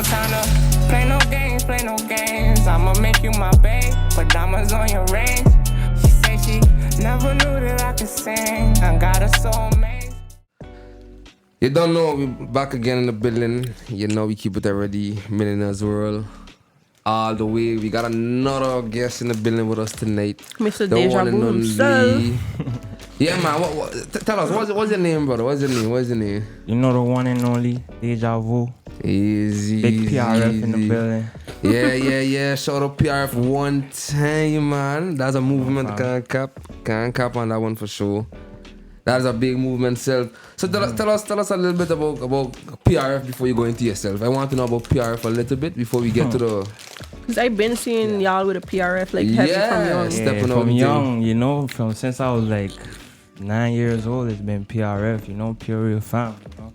no time to play no games, play no games. I'ma make you my babe, put diamonds on your ring. She say she never knew that I could sing. I got a soulmate. You don't know, we back again in the building. You know we keep it already. Millionaires World. All the way. We got another guest in the building with us tonight. Mr. Dejavoouu himself. Yeah, man. Tell us, what's your name, brother? What's your name? You know the one and only Dejavoouu. Easy. Big PRF in the building. Yeah. Shout out PRF one time, man. That's a movement. Can't cap on that one for sure. That's a big movement self. So tell us a little bit about PRF before you go into yourself. I want to know about PRF a little bit before we get to the... Because I've been seeing y'all with a PRF like heavy from young. Stepping from out young, you know, since I was like 9 years old, it's been PRF, you know, Pure Real Fam. You know?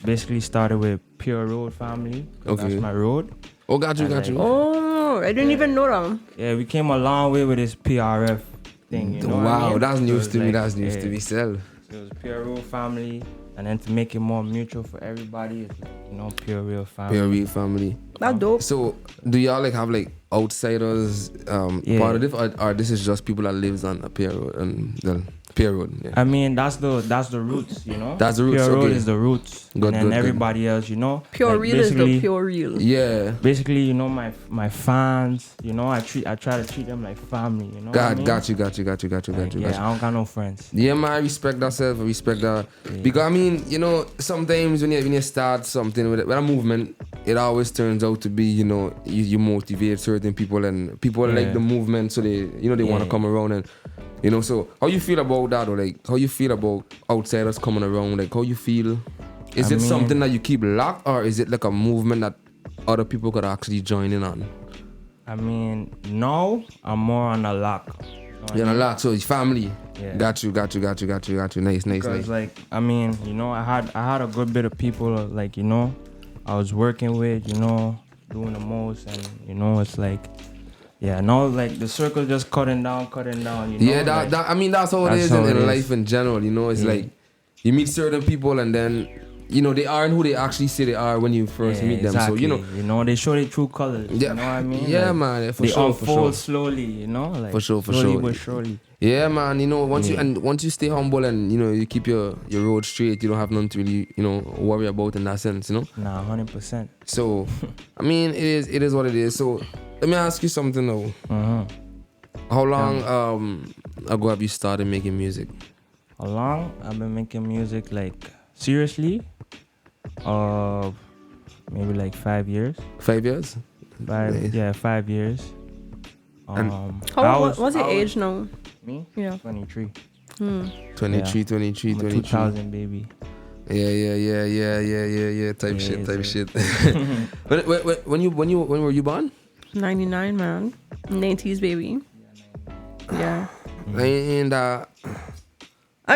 Basically started with Pure Road Family. Okay. That's my road. Oh, got you. Oh, I didn't even know them. Yeah, we came a long way with this PRF thing, you know. Wow, what I mean? that's news to me. Like, That's news to me, self. So it was Pure Real Family, and then to make it more mutual for everybody, it's, you know, Pure Real Family. Pure Real Family. That's dope. So, do y'all like have like outsiders part of it, or this is just people that lives on a Pure Road and Pure Road? Yeah. I mean, that's the roots, you know. That's the roots. Pure Road Okay. is the roots, Good, and then good. everybody else, you know. Pure like real is the basically- pure real. Yeah. Basically, you know, my fans, you know, I try to treat them like family, you know. what I mean? Got you. Like, yeah, I don't got no friends. Yeah, man, I respect that self. I respect that. Because, I mean, you know, sometimes when you start something with a movement, it always turns out to be, you know, you motivate certain people and people like the movement, so they want to come around and, you know, so how you feel about that, or like how you feel about outsiders coming around, like how you feel? Is it something that you keep locked, or is it like a movement that other people could actually join in on? I mean, no, I'm more on a lock. You're on a lock, so it's family. Yeah. Got you. Nice. Because like, I mean, you know, I had a good bit of people like, you know, I was working with, you know, doing the most, and you know, it's like, yeah, no, like the circle just cutting down, you know. Yeah, I mean, that's how it is in life in general, you know. It's like you meet certain people and then, you know, they aren't who they actually say they are when you first meet them. Exactly. So, you know, they show their true colors. Yeah, you know what I mean? yeah, like, man, for they sure, unfold slowly, you know, like for sure, slowly but surely. Yeah, man, you know, once you stay humble and, you know, you keep your road straight, you don't have nothing to really, you know, worry about in that sense, you know. Nah, 100%. So, I mean, it is what it is. So, let me ask you something though. How long ago have you started making music? How long? I've been making music, like, seriously, maybe like 5 years. 5 years? Nice. Yeah, 5 years. What's your age now? Me? Yeah. 23. 23. I'm a 2000 baby. Yeah. Type shit. When were you born? 99, man. 90s, baby. Yeah. And I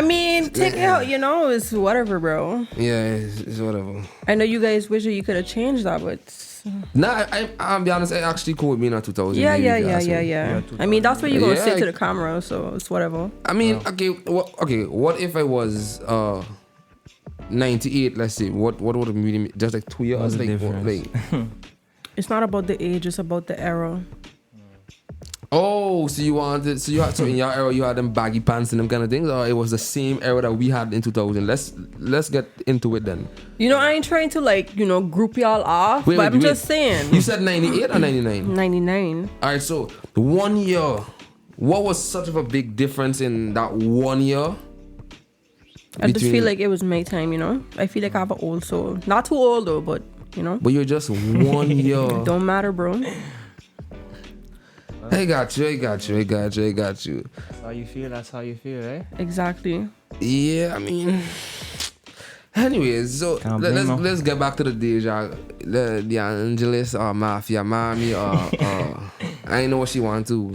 mean, take it out, you know, it's whatever, bro. yeah, it's whatever. I know you guys wish that you could have changed that, but... Nah, I'll be honest, I actually cool with being a 2000. Yeah. I mean, that's what you're going to say Yeah. to the camera, so it's whatever. I mean, what if I was 98, let's say, what would have really, just like 2 years? What's the Like, difference? It's not about the age, it's about the era. oh, so in your era you had them baggy pants and them kind of things, or it was the same era that we had in 2000? Let's get into it then. You know, I ain't trying to, like, you know, group y'all off, but I'm just saying. You said 98 or 99? 99. All right, so 1 year. What was such of a big difference in that 1 year? I just feel like it was my time, you know? I feel like I have an old soul. Not too old, though, but, you know? But you're just 1 year. Don't matter, bro. I got you. That's how you feel, right? Exactly. Yeah, I mean... Anyways, so let's get back to the Deja, the Angeles or Mafia Mommy or I know what she want to.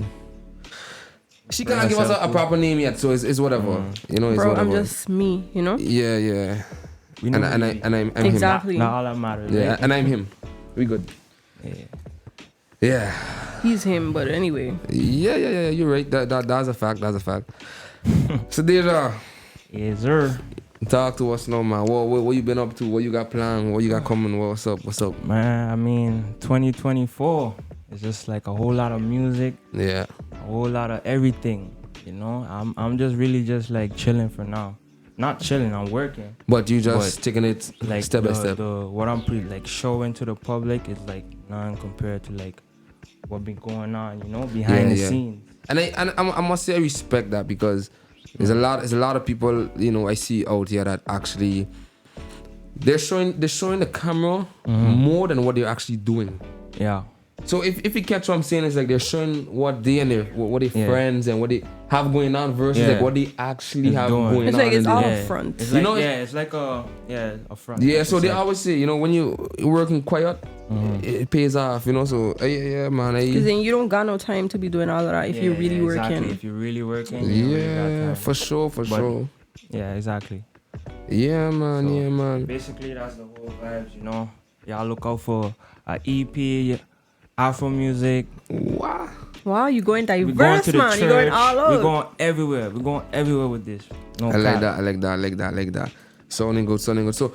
She can't give us a proper name yet, so it's whatever. You know, it's Bro, whatever. I'm just me, you know? Yeah. And I'm Exactly. him. Not all that matters. Yeah, right? and I'm him. We good. Yeah. He's him, but anyway. Yeah. You're right. That's a fact. So Deja. Yes, sir. Talk to us now, man. What you been up to? What you got planned? What you got coming? What's up? Man, I mean, 2024 is just like a whole lot of music. Yeah. A whole lot of everything. You know, I'm just really just like chilling for now. Not chilling, I'm working. But you just taking it like step by step. What I'm like showing to the public is like none compared to like what been going on, you know, behind the scenes. And I must say I respect that, because there's a lot of people, you know, I see out here that actually they're showing the camera more than what they're actually doing. Yeah. So if you catch what I'm saying, it's like they're showing what they and what their friends and what they have going on versus like what they actually have going on. It's like it's all up front. It's like, it's like a front. Yeah, so they always say, you know, when you're working quiet, it pays off, you know. So yeah, man. Because then you don't got no time to be doing all of that if you're really exactly. working. If you're really working, you really got time. for sure. Yeah, exactly. Yeah, man. So yeah, man. Basically, that's the whole vibes, you know. Y'all look out for an EP, Afro music. Wow, you're going diverse, we're going to the man. church. You're going all out. We're going everywhere. We're going everywhere with this. No I like that. Sounding good. So,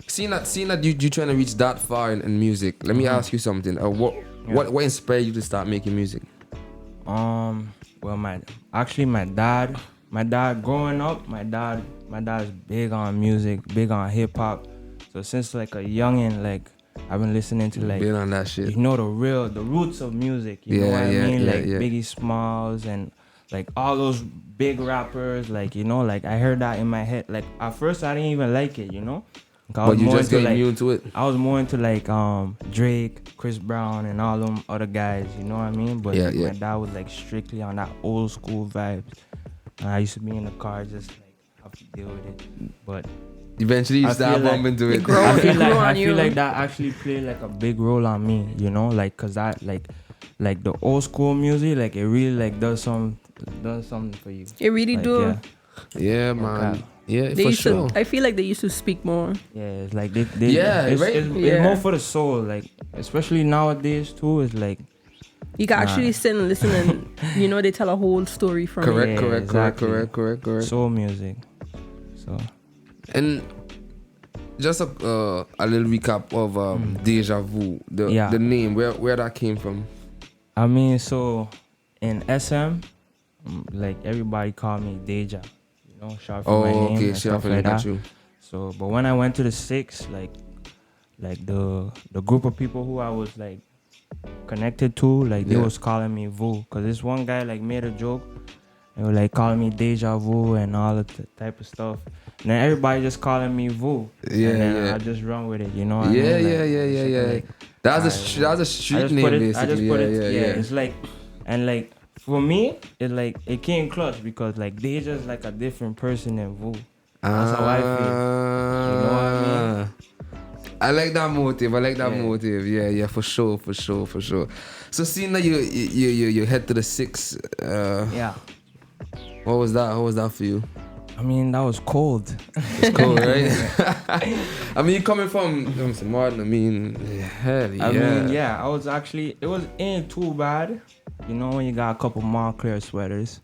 seeing that you trying to reach that far in music, let me ask you something. What inspired you to start making music? Well, my dad growing up, my dad's big on music, big on hip hop. So since like a youngin', like I've been listening to like been on that shit. You know the roots of music. You know what I mean? Like Biggie Smalls and like all those big rappers. Like, you know, like I heard that in my head. Like at first I didn't even like it, you know. But you just got immune to it. I was more into like Drake, Chris Brown, and all them other guys. You know what I mean? But my dad was like strictly on that old school vibes. And I used to be in the car just like have to deal with it. But eventually you start bumping into it. I feel like that actually played like a big role on me, you know, like cause that like the old school music, like it really like does something for you. It really like, do. Yeah, man. Okay. Yeah, they for used sure. to, I feel like they used to speak more. Yeah, it's like it's more for the soul, like especially nowadays too. It's like you can actually sit and listen, and you know they tell a whole story from it. Correct. Soul music. So. And just a little recap of Dejavoouu, the name, where that came from. I mean, so in SM, like everybody called me Deja, you know, short for my name and stuff like that. So, but when I went to the 6, like the group of people who I was like connected to, like they was calling me Voo, cause this one guy like made a joke. They were like calling me Dejavoouu and all that type of stuff. And then everybody just calling me Voo. I just run with it, you know what I mean? Like, that's a street name basically. I just put it. It's like, and like for me, it came clutch because like Deja's like a different person than Voo. That's how I feel. You know what I mean? I like that motive. Yeah, for sure. So seeing that you head to the 6, what was that for you? I mean, that was cold. It's cold, right? I mean, you coming from St. Martin, I mean, hell yeah. I mean, yeah, it wasn't too bad. You know, when you got a couple Montclair sweaters.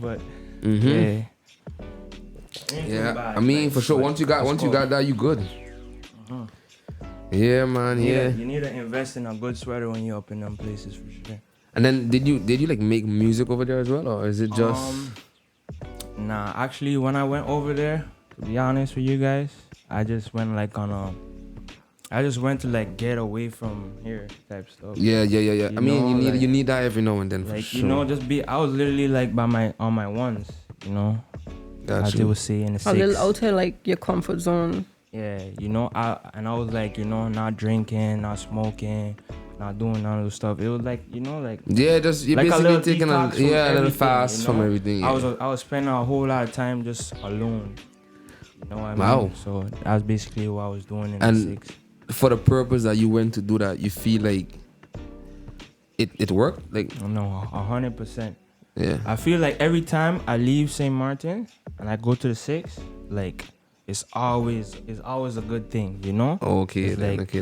But, yeah. Yeah, I mean, like, for sure, once you got that, you good. Yeah, man, You need to invest in a good sweater when you're up in them places, for sure. And then, did you like make music over there as well, or is it just... Nah, actually, when I went over there, to be honest with you guys, I just went like I just went to like get away from here type stuff. Yeah. I mean, you need that every now and then, for like, sure. You know, I was literally like on my ones, you know, as they would say in the 6. A little out of like your comfort zone. Yeah, you know, I was like, you know, not drinking, not smoking, not doing none of the stuff. It was like, you know, like just you like basically taking a little fast, you know? From everything. Yeah. I was spending a whole lot of time just alone. You know what I mean? Wow. So that's basically what I was doing in the 6. For the purpose that you went to do that, you feel like it worked? Like no, 100%. Yeah. I feel like every time I leave St. Martin and I go to the 6, like it's always a good thing, you know? Okay,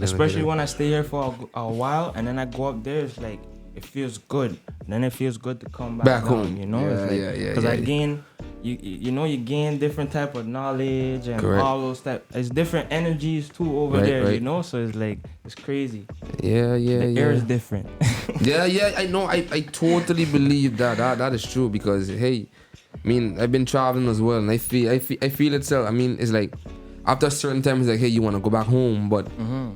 especially when I stay here for a while and then I go up there, it's like it feels good. And then it feels good to come back home, you know? Yeah, because I gain you know, you gain different type of knowledge and Correct. all those type. It's different energies too over Right, there, right. you know. So it's like it's crazy. Yeah, The air is different. yeah. I know. I totally believe that. That is true because hey, I mean, I've been traveling as well, and I feel itself. I mean, it's like after a certain time, it's like hey, you want to go back home, but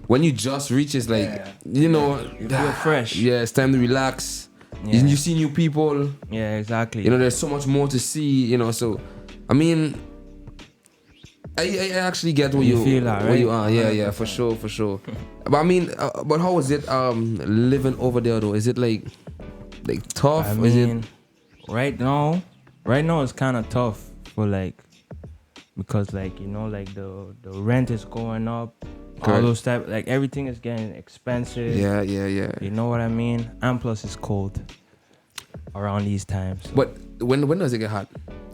when you just reach, it's like you know, You feel fresh. Yeah, it's time to relax. Yeah. You see new people. Yeah, exactly. You know, there's so much more to see. You know, so I mean, I actually get where you feel that, where you right? are. Yeah, for sure. But I mean, but how is it living over there though? Is it like tough? I Is it? mean, right now it's kind of tough for like because like you know like the rent is going up, all Correct. those type like everything is getting expensive. Yeah. You know what I mean? And plus it's cold around these times. But when does it get hot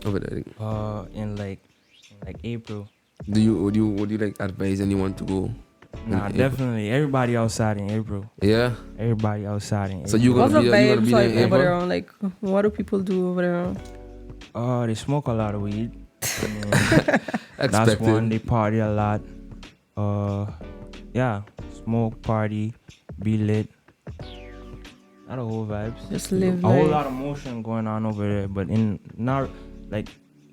over there? In like April. Would you like advise anyone to go? in Nah, April? definitely. Everybody outside in April. Yeah. Everybody outside in April. So you What's gonna the be you gonna vibes be like there in over April? there? Like, what do people do over there? They smoke a lot of weed. I mean, that's Expected. one. They party a lot. Yeah, smoke, party, be lit. Not a whole vibes. Just live A whole life. lot of motion going on over there, but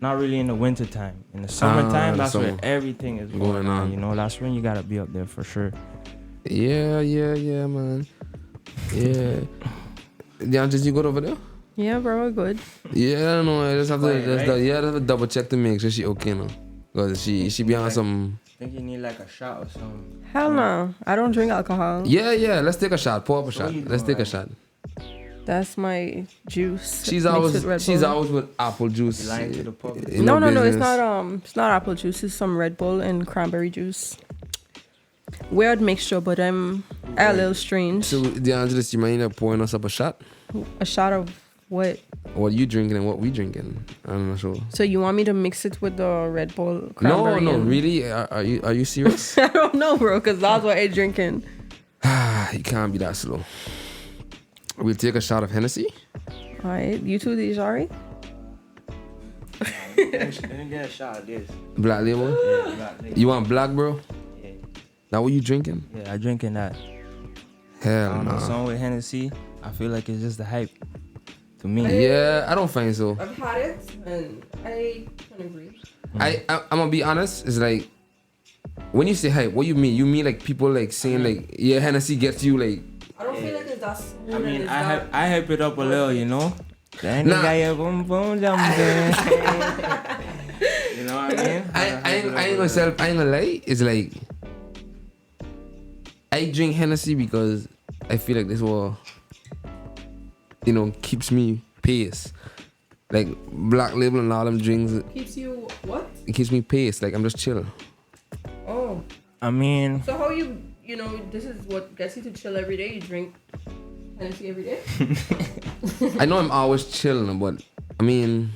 not really in the winter time. In the summertime, that's summer. where everything is going on. You know, that's when you gotta be up there for sure. Yeah, man. Yeah. Yeah, did you go over there? Yeah, bro, good. Yeah, I don't know. I just have to, Quiet, right? I have to double check to make sure she okay now. Cause she be on some. I think you need like a shot or something. Hell no, I don't drink alcohol. Yeah. Let's take a shot. Pour up a shot. you Let's take a doing? shot. That's my juice. She's mixed always with Red Bull. with apple juice. You lying to the public. in No, her it's business. not. It's not apple juice. It's some Red Bull and cranberry juice. Weird mixture, but I'm a little strange. So, DeAngelis, you mind pouring us up a shot? A shot of what? What you drinking and what we drinking? I'm not sure. So you want me to mix it with the Red Bull No, cranberry? and- really? Are you serious? I don't know, bro, because that's what I'm drinking. You can't be that slow. We'll take a shot of Hennessy. All right, you two, Dejavoouu? Let me get a shot of this. Black label. Yeah, black label. You want black, bro? Yeah. That what you drinking? Yeah, I drinking that. Hell no. Song with Hennessy, I feel like it's just the hype to me. Yeah, I don't find so. I've had it, and I can agree. I'm gonna be honest. It's like when you say hype, what you mean? You mean like people like saying like yeah, Hennessy gets you like. I don't feel like it's that smooth. I mean, I hype it up a little, you know. Then Nah. boom boom jump. You know what I mean? I ain't gonna lie. It's like I drink Hennessy because I feel like this will, keeps me pace. Like Black Label and all them drinks, Keeps you what? it keeps me pace. Like I'm just chill. Oh, I mean, so how this is what gets you to chill every day? You drink Hennessy every day? I know I'm always chilling, but I mean,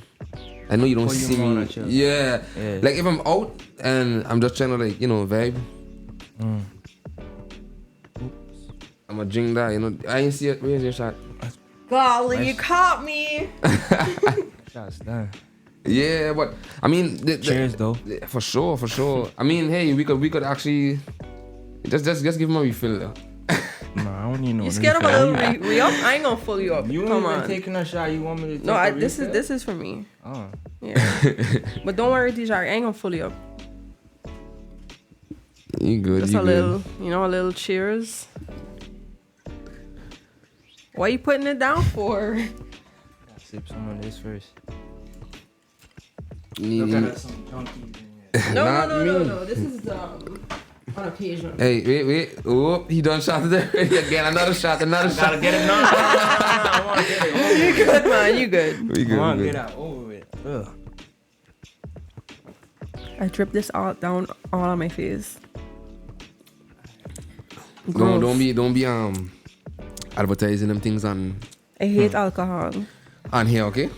I know you don't For you see more me. to chill. Yeah. Yeah. Like if I'm out and I'm just trying to vibe, I'm gonna drink that. I ain't see it. Where's your shot? Golly, you caught me. shots done. Yeah, but I mean, Cheers, though. For sure. I mean, hey, we could actually just give him a refill though. Nah, I don't need no. You scared of a refill. little re-up? I ain't gonna fill you up. You Come ain't even on. taking a shot. You want me to take No, a this refill? is for me. Oh. Yeah. But don't worry, Dejavoouu, I ain't gonna fill you up. You good? Just you a good. little, a little cheers. Why you putting it down for? Sip some of this first. You- Look you- at us, some junkies in here. Not me. No. This is on occasion. Hey, wait. Oh, he done shot there again. Another shot. Gotta get it. No, I want to get it over You with. good, man? You good? We I good. want we to good. get that over with. Ugh. I dripped this all down all on my face. Don't be advertising them things on I hate alcohol. here, okay?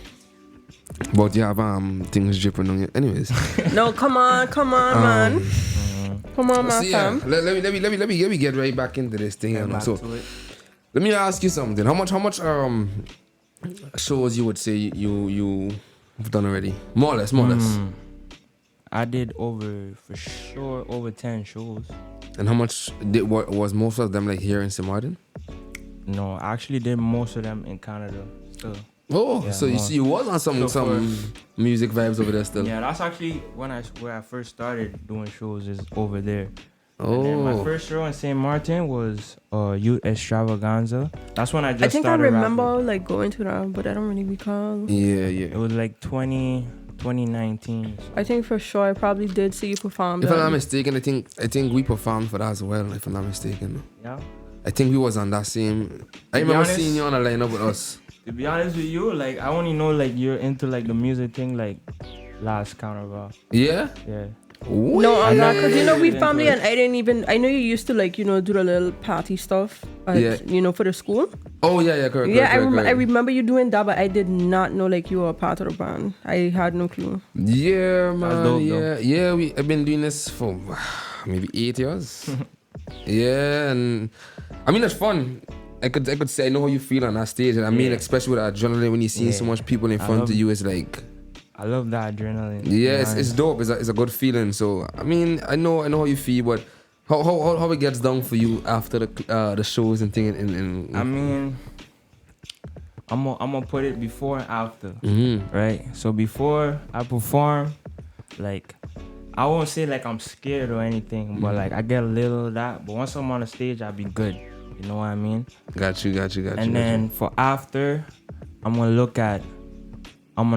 But you have things dripping on you. Anyways. No, come on, man. Come on, my So, yeah, fam. let me get right back into this thing. You know. Back So to it. let me ask you something. How much shows you would say you I've done already? More or less, more or less. I did for sure over 10 shows. And how much was most of them like here in St. Martin? No, I actually did most of them in Canada still. Oh, Yeah, so you more. see, you was on some music vibes over there still. Yeah, that's actually where I first started doing shows is over there. Oh. And then my first show in St. Martin was Youth Extravaganza. That's when I just I think I started remember rapping. like going to that, but I don't really recall. Yeah, It yeah. was like 2019. I think for sure I probably did see you perform. If I'm not then. mistaken, I think we performed for that as well. If I'm not mistaken, Yeah. I think we was on that same. I be remember honest- seeing you on a lineup with us. To be honest with you, like I only know like you're into like the music thing like last Carnival. Yeah. Yeah. No, I'm not, cause you know we Yeah. family and I didn't even. I know you used to like do the little party stuff. Yeah. For the school. Oh yeah, correct. Yeah, correct, I correct. remember you doing that, but I did not know like you were a part of the band. I had no clue. Yeah, man. dope, yeah. I've been doing this for maybe 8 years. Yeah, and I mean it's fun. I could say I know how you feel on that stage, and I mean Yeah. especially with adrenaline when you see so Yeah. much people in I front love of you, it's like I love that adrenaline. to be yeah, it's honest. dope. It's a good feeling. So I mean I know how you feel, but how it gets down for you after the shows and things. I mean, I'm gonna put it before and after, Mm-hmm. right? So before I perform, like I won't say like I'm scared or anything, but like I get a little of that. But once I'm on the stage, I'll be good. You know what I mean? Got you. And then for after, I'm gonna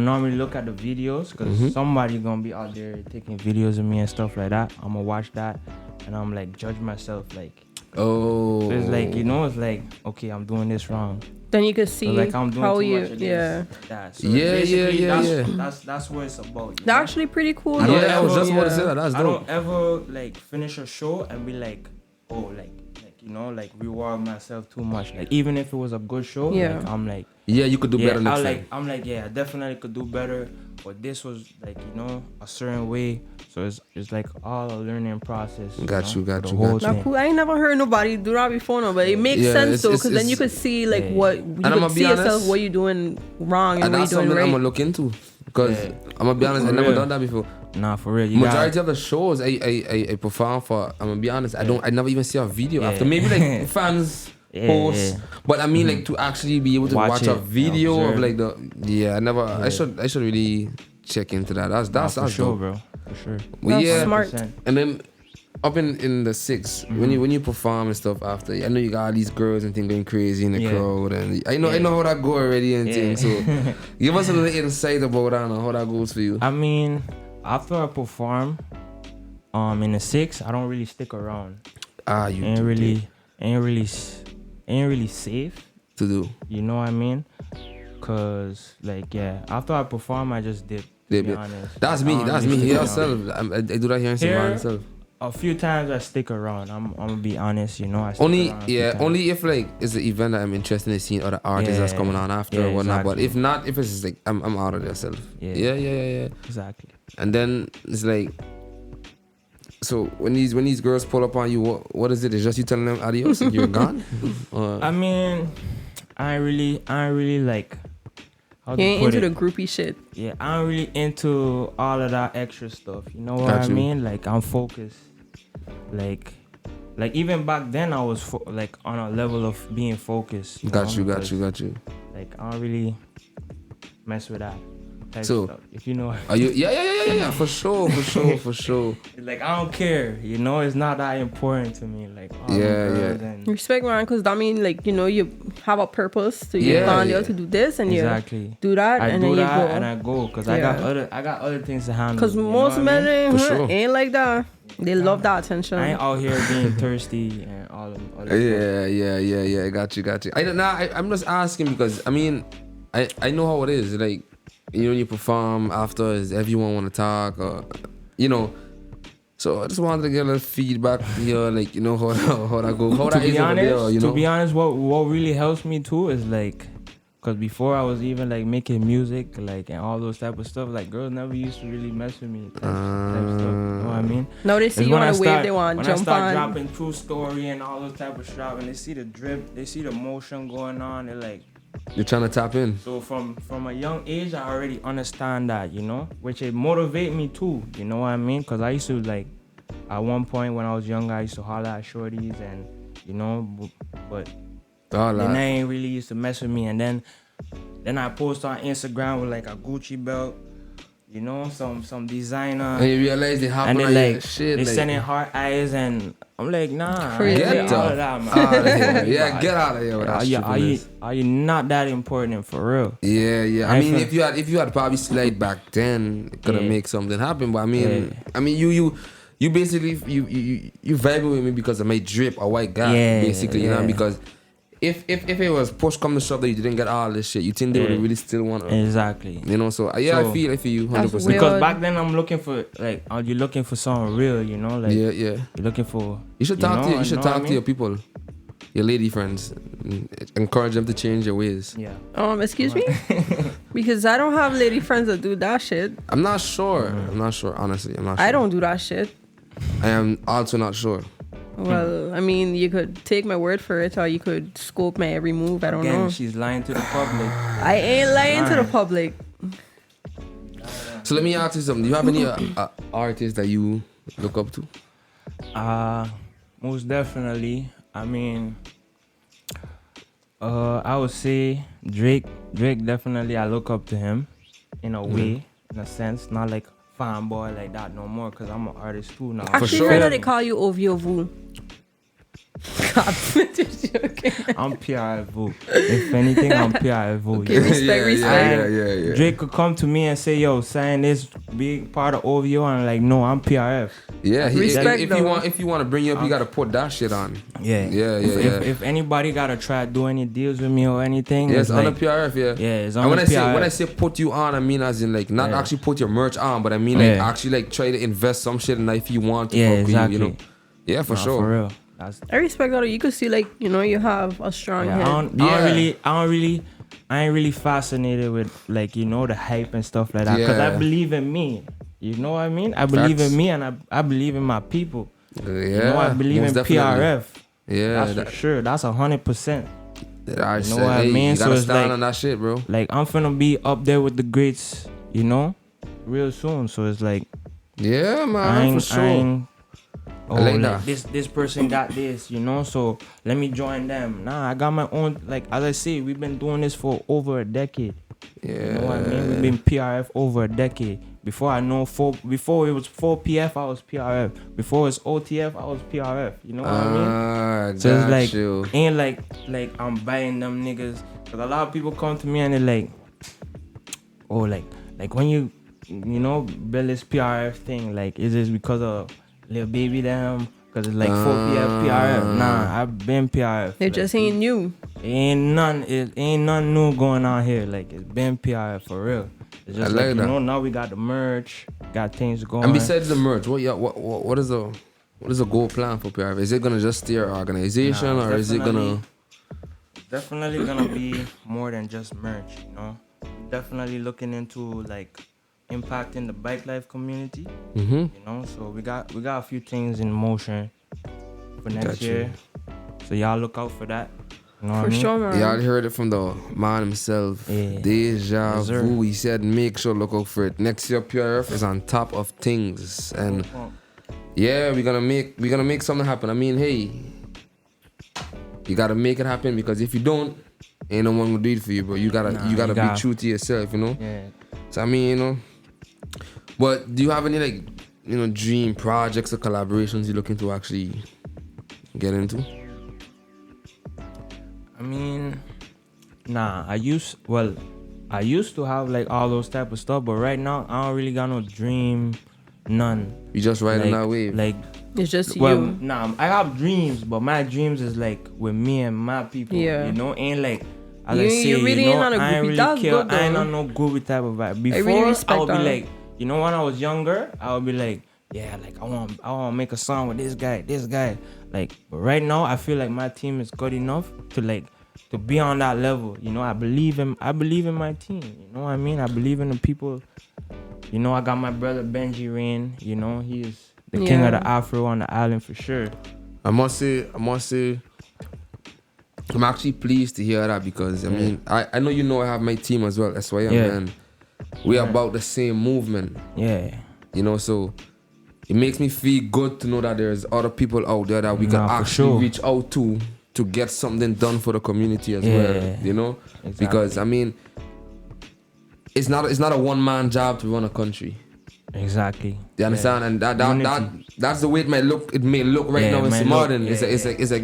normally look at the videos because somebody gonna be out there taking videos of me and stuff like that. I'm gonna watch that and I'm like judge myself like. Oh. So it's like it's like okay, I'm doing this wrong. Then you could see Or like I'm doing how too you. much of Yeah, this, that. So Yeah, basically, yeah. That's what it's about. You that's know? actually pretty cool. I don't Yeah, I was ever- just about to yeah. say that. That's I dope. don't ever like finish a show and be like, oh, like like reward myself too much. Like even if it was a good show, Yeah. like I'm like, Yeah, you could do better next time. I'm like, yeah, I definitely could do better. But this was like, a certain way. So it's like all a learning process. Got you, for got the you, whole got you. Now, thing. cool. I ain't never heard nobody do that before, no, but it makes Yeah, sense though, it's- because then it's- you could see like Yeah. what you And could I'ma see be yourself honest, what you're doing wrong and And what that's you're doing something I'm right. gonna look into because Yeah. I'm gonna be honest, I For never real. done that before. Nah, for real. You Majority got of the shows I perform for, I'm gonna be honest, I never even see a video Yeah. after. Maybe like fans Yeah, post, yeah. but I mean like to actually be able to watch a Watch it, video of observe. like I never. I should really check into that. That's for sure, dope. bro. For sure. Well, That's yeah, smart. 100%. and then up in the six, when you perform and stuff after, I know you got all these girls and things going crazy in the Yeah. crowd, and I know Yeah. how that go already and Yeah. things. So give us a little insight about that and how that goes for you. I mean, after I perform, in the 6, I don't really stick around. You Ain't do really safe. to do. You know what I mean? Cause like after I perform, I just dip. To be honest. That's Like, me. I don't That's really me stick here around. yourself. I do that here in Here, Savannah myself. A few times I stick around. I'm gonna be honest. I stick Only around a few times. only if like it's an event that I'm interested in seeing other artists that's Yeah. coming on after Yeah, or whatnot. But exactly. if not, if it's just like I'm out of there self. Yeah. Yeah. Exactly. And then it's like, so when these girls pull up on you, what is it? It's just you telling them adios and you're gone? I mean, I ain't really like. How to You ain't put into it? the groupie shit. Yeah, I'm really into all of that extra stuff. You know what Got I you. mean? Like I'm focused. Like even back then I was like on a level of being focused. Got you. Because, So Like I don't really mess with that type So, of stuff. If you know. are you? Yeah. For sure. Like I don't care. It's not that important to me. Like all Yeah, the girls yeah. and Respect, man, because that mean like you have a purpose, so you Yeah, plan yeah. to do this and exactly. you do that I and do then you that go. and I go because Yeah. I got other things to handle. Because you know most what I men mean? ain't, For sure. ain't like that. They love that attention. I ain't out here being thirsty and all of other stuff. Yeah. Got you. I'm just asking because I mean, I know how it is. Like, when you perform after, is everyone want to talk or, So I just wanted to get a little feedback here, like how that go, how To that is be over honest, there, to be honest, what really helps me too is like, cause before I was even like making music, like and all those type of stuff, like girls never used to really mess with me, type stuff. You know what I mean? Now they see It's you when on I a wave, start- they want when to I jump start on. dropping True Story and all those type of stuff, and they see the drip, they see the motion going on, they're like, You're trying to tap in. So from a young age, I already understand that, which it motivate me too. You know what I mean? Because I used to like, at one point when I was younger, I used to holler at shorties and, but then they ain't really used to mess with me. And then I post on Instagram with like a Gucci belt, some designer. And you realize they hopping and on they your shit. They like, sending heart eyes and I'm like, nah. Crazy. Get all of out that, man. of here. Yeah, get out of here with that shit. Are you not that important for real? Yeah. I mean, if you had probably slide back then, it could have make something happen. But I mean, you basically you vibe with me because of my drip, a white guy, basically, you know, because if it was push come to shove that you didn't get all this shit, you think they would really still want to. Exactly. So I feel you 100%. Because back then I'm looking for like, are you looking for something real, like you're looking for. You should talk to your people, your lady friends, encourage them to change their ways. Yeah. Excuse me? Because I don't have lady friends that do that shit. I'm not sure. Honestly, I'm not sure. I don't do that shit. I am also not sure. Well, I mean, you could take my word for it, or you could scope my every move. I don't know. She's lying to the public. I ain't lying to the public. So let me ask you something. Do you have any artists that you look up to? Most definitely. I mean, I would say Drake. Drake definitely. I look up to him, in a way, in a sense, not like fanboy like that no more, because I'm an artist too now. Actually, right now they call you Dejavoouu. God, just joking. I'm Dejavoouu. If anything, I'm Dejavoouu. Okay, respect. Yeah. Drake could come to me and say, "Yo, sign this big part of OVO," and I'm like, "No, I'm PRF." Yeah, Respect if you want to bring you up, you gotta put that shit on. Yeah. If anybody gotta try to do any deals with me or anything, it's on like, the PRF, yeah. Yeah, it's on and the PRF. When I say put you on, I mean as in like not actually put your merch on, but I mean like actually like try to invest some shit in if you want to. Yeah, exactly. You, Yeah, for sure. For real. I respect that. You could see, like, you have a strong head. I ain't really fascinated with, like, the hype and stuff like that, because I believe in me. You know what I mean? I believe in me, and I believe in my people. I believe in PRF. Yeah, that's for sure. That's 100%. You know what I mean? You gotta so stand like, on that shit, bro. Like, I'm finna be up there with the greats, real soon. So it's like, yeah, man, for sure. Like this person got this, so let me join them. Nah, I got my own. Like, as I say, we've been doing this for over a decade. Yeah, you know what I mean? We've been PRF over a decade. Before it was 4PF, I was PRF. Before it was OTF, I was PRF. You know what I mean? So it's like, ain't like I'm buying them niggas. Cause a lot of people come to me and they're like, oh, like when you build this PRF thing, like, is this because of Lil Baby them? Cause it's like 4PF PRF. Nah, I've been PRF. It just ain't new. Ain't nothing new going on here. Like, it's been PRF for real. It's just like now we got the merch, got things going. And besides the merch, what is the goal plan for PRF? Is it gonna just stay an organization, or is it gonna? Definitely gonna be more than just merch. Definitely looking into like impacting the bike life community. So we got a few things in motion for next year. So y'all look out for that. You know what I mean? Sure, man. Y'all heard it from the man himself, Dejavoouu. He said, make sure look out for it. Next year, PRF is on top of things, and we're gonna make something happen. I mean, hey, you gotta make it happen, because if you don't, ain't no one gonna do it for you, bro. You gotta be true to yourself, Yeah. So I mean, but do you have any dream projects or collaborations you're looking to actually get into? I mean, nah. I used to have like all those type of stuff, but right now I don't really got no dream, none. You just riding that wave. Like, it's just well, you. Nah, I have dreams, but my dreams is like with me and my people. Yeah. Ain't like, as I say, really ain't on a I ain't groupie. really That's care. good, though. I ain't on no groupie type of vibe. Before, really respect I would be that. like, when I was younger, I would be like, yeah, like I want to make a song with this guy. Like, but right now, I feel like my team is good enough to be on that level. I believe in my team. You know what I mean? I believe in the people. I got my brother Benji Rain. He is the king of the Afro on the island for sure. I must say, I'm actually pleased to hear that because I mean I know I have my team as well, SYM, and we're about the same movement. Yeah. You know, so it makes me feel good to know that there's other people out there that we can actually reach out to get something done for the community as well. You know, because I mean, it's not a one-man job to run a country. Exactly. You understand? And that's the way it may look right now in St. Martin. It's like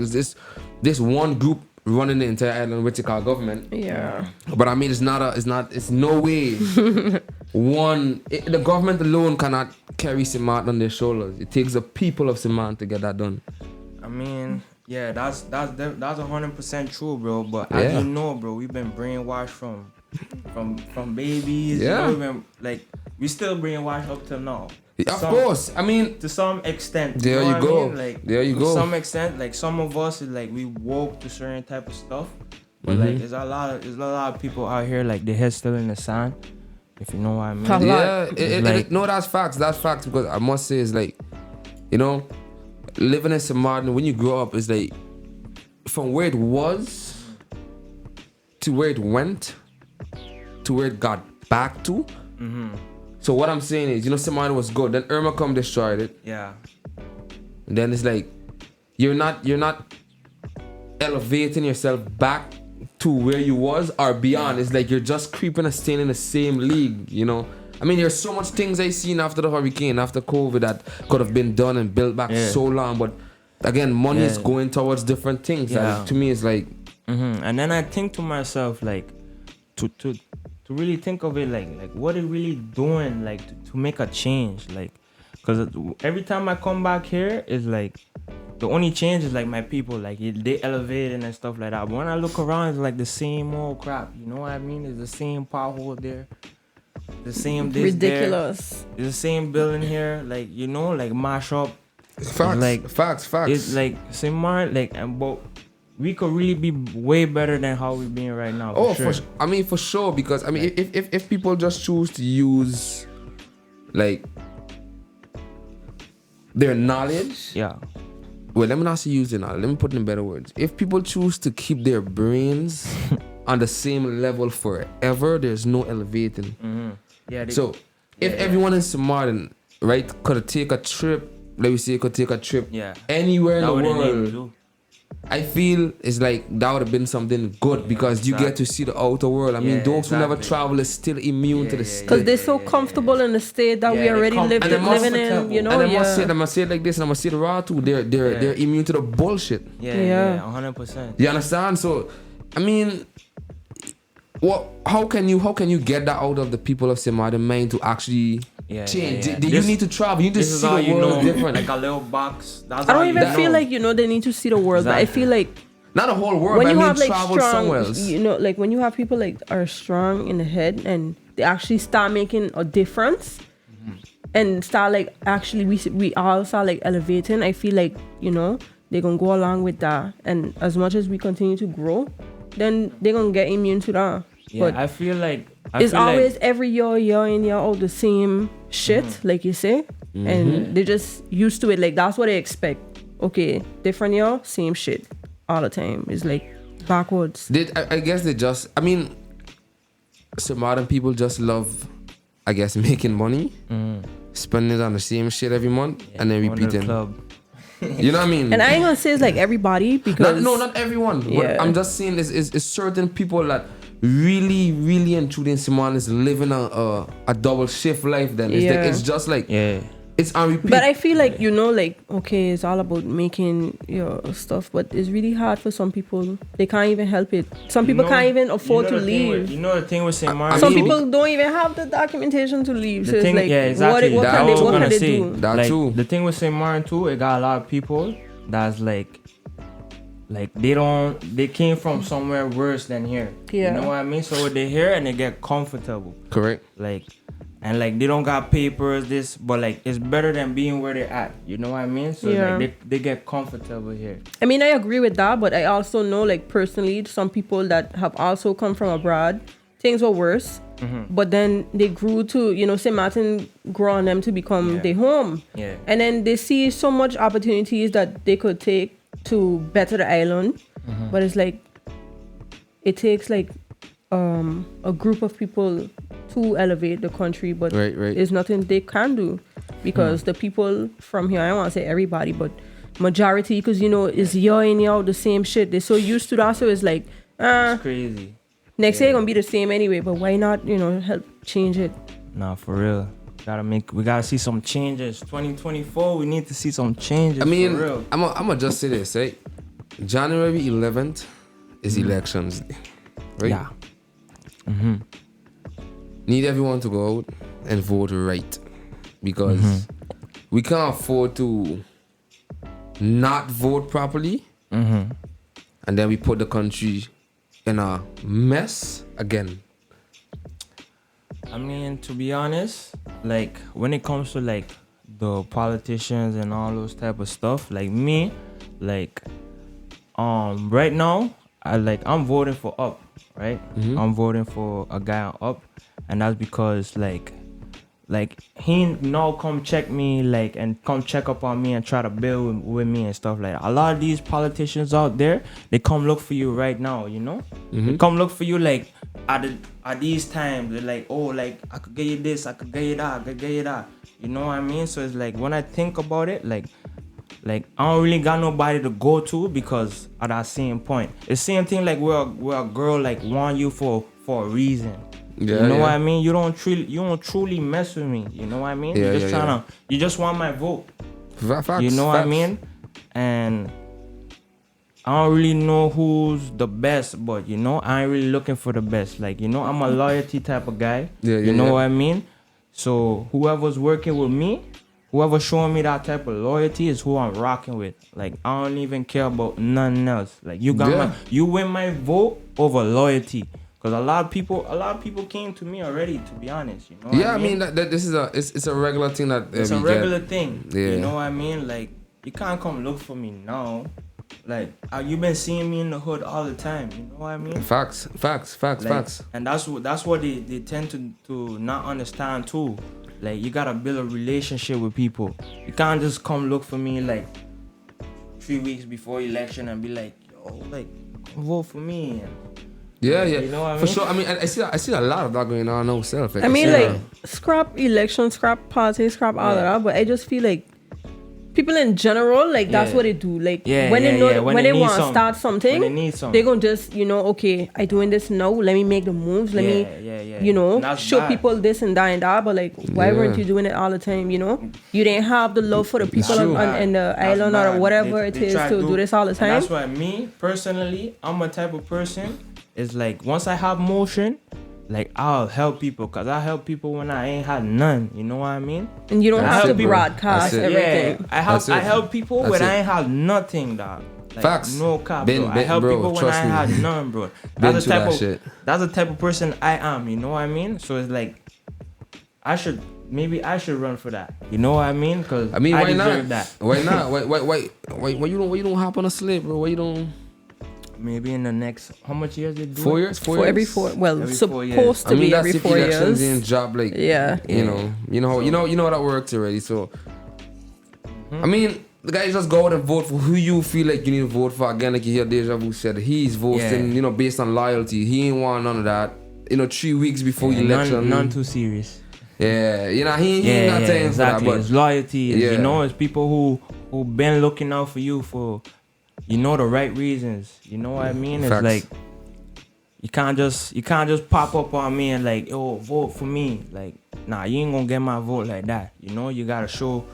this one group running the entire island, which they call government. Yeah. But I mean, it's no way the government alone cannot carry St. Martin on their shoulders. It takes the people of St. Martin to get that done. I mean, yeah, that's 100% true, bro. But as you know, bro, we've been brainwashed from babies. Yeah. You know, we still brainwashed up till now. Of course. I mean, to some extent. There you go. I mean? Like, there you go. To some extent, like some of us is like we woke to certain type of stuff. But like there's a lot of people out here like their head still in the sand. If you know what I mean. No, that's facts. That's facts because I must say it's like, you know, living in St. Martin, when you grow up, it's like from where it was to where it went to where it got back to. So what I'm saying is, you know, St. Martin was good. Then Irma come destroyed it. Yeah. And then it's like you're not elevating yourself back to where you was or beyond. It's like you're just creeping and staying in the same league, you know. I mean, there's so much things I seen after the hurricane, after COVID that could have been done and built back so long. But again, money is going towards different things. That to me, it's like. And then I think to myself, like, to really think of it, like what it really doing, like to make a change, like, because every time I come back here, it's like the only change is like my people, like they elevating and stuff like that. But when I look around, it's like the same old crap. You know what I mean? It's the same pothole there, the same this ridiculous. There. It's the same building here, like, you know, like mash up. Facts, like facts. It's like similar, like, but we could really be way better than how we're being right now. For sure, because I mean, if people just choose to use like their knowledge, well, let me not say use their knowledge. Let me put it in better words. If people choose to keep their brains on the same level forever, there's no elevating. So if everyone in St. Martin, right, could take a trip, let me say, could take a trip anywhere in the world. I feel it's like that would have been something good because you get to see the outer world. I mean, those who never travel is still immune to the state. Because they're so comfortable in the state that we already living in, you know. And I must say it like this, and I must say it raw too. They're immune to the bullshit. 100%. You understand? So, I mean, how can you get that out of the people of St. Martin mind to actually change? You need to travel. You need to see the world different. Like a little box. I don't even feel like, you know, they need to see the world, but I feel like not the whole world, but I mean travel somewhere else. You know, like when you have people like are strong in the head and they actually start making a difference and start like actually we all start like elevating, I feel like, you know, they're gonna go along with that. And as much as we continue to grow, then they're gonna get immune to that. But I feel like it's always every year in year out the same shit, like you say, and they're just used to it. Like that's what they expect. Okay, different year, same shit all the time. It's like backwards. I guess they just. I mean, some modern people just love, I guess, making money, spending it on the same shit every month, and then repeating. You know what I mean? And I ain't gonna say it's like everybody because not everyone. But I'm just saying is certain people that really, really and truly in St. Martin is living a double shift life. Then it's just like it's on repeat. But I feel like, you know, like, okay, it's all about making your stuff, but it's really hard for some people. They can't even help it. Some people can't even afford to leave. You know the thing with St. Martin. Some people don't even have the documentation to leave. So thing, it's like, exactly. what can they do? That too. The thing with St. Martin too, it got a lot of people that's like they came from somewhere worse than here. You know what I mean? So they're here and they get comfortable. Correct. And like they don't got papers, but like it's better than being where they're at. You know what I mean? So like they get comfortable here. I mean, I agree with that, but I also know, like, personally, some people that have also come from abroad, things were worse. But then they grew to, you know, St. Martin grew on them to become their home. And then they see so much opportunities that they could take to better the island. But it's like, it takes like a group of people to elevate the country, but Right. there's nothing they can do because the people from here, I don't want to say everybody, but majority, because is year in year out the same shit. They're so used to that, so it's like It's crazy. next year gonna be the same anyway. But why not help change it? Nah, for real. We gotta see some changes. 2024, we need to see some changes. I mean, for real. I'm gonna just say this, right? January 11th is elections day, right? Yeah. Need everyone to go out and vote right, because we can't afford to not vote properly, and then we put the country in a mess again. I mean, to be honest, like when it comes to like the politicians and all those type of stuff, like me, like right now, I'm voting for Up, right? I'm voting for a guy on Up, and that's because like he now come check me and come check up on me and try to build with me and stuff like that. A lot of these politicians out there, they come look for you right now, They come look for you like at these times. They're like, oh, like I could get you this, I could get you that, I could get you that. You know what I mean? So it's like when I think about it, like I don't really got nobody to go to because at that same point. It's the same thing like where a girl like want you for a reason. Yeah, you know what I mean? You don't truly mess with me. You know what I mean? Yeah, You're just you just want my vote. Facts, You know what I mean? And I don't really know who's the best, but I ain't really looking for the best. Like, I'm a loyalty type of guy. You know what I mean? So whoever's working with me, whoever showing me that type of loyalty is who I'm rocking with. Like, I don't even care about nothing else. Like, you win my vote over loyalty. Because a lot of people came to me already, to be honest. You know what I mean? that this is it's a regular thing that it's a we regular get. thing. Yeah. You know what I mean? Like, you can't come look for me now. Like, you've been seeing me in the hood all the time. You know what I mean? Facts. And that's what they tend to not understand too. Like, you gotta build a relationship with people. You can't just come look for me like 3 weeks before election and be like, yo, like, come vote for me. Yeah. You know what I For mean? sure. I mean, I see a lot of that going on now self. I mean, like, scrap election, scrap politics, scrap all of that, but I just feel like people in general, like, that's what they do. Like, when they know, when they want to start something, they're going to just, okay, I doing this now, let me make the moves, let me, show people this and that, but like, why weren't you doing it all the time, You didn't have the love for the people on the island or whatever it is to do this all the time. And that's why me, personally, I'm a type of person, it's like, once I have motion, like, I'll help people, because I help people when I ain't had none. You know what I mean? And you don't have to broadcast everything. Yeah, I help people when I ain't had nothing, dog. Like, Facts. No cap, bro. I help people when I ain't had none, bro. That's the type of person I am. You know what I mean? So it's like, maybe I should run for that. You know what I mean? Because why deserve not? that. Why not? Why you don't hop on a slip, bro? Why you don't? Maybe in the next, how much years did it do? 4 years? Every 4. Well, every 4 supposed to be every 4 years. In job, like, you know how that works already. So, I mean, the guys just go out and vote for who you feel like you need to vote for. Again, like you hear Dejavoouu said, he's voting, based on loyalty. He ain't want none of that. 3 weeks before election. None too serious. Yeah, he ain't got time exactly. for that. But it's loyalty. It's people who been looking out for you for. The right reasons. You know what I mean? It's like you can't just pop up on me and like, oh, vote for me. Like, nah, you ain't gonna get my vote like that. You gotta show.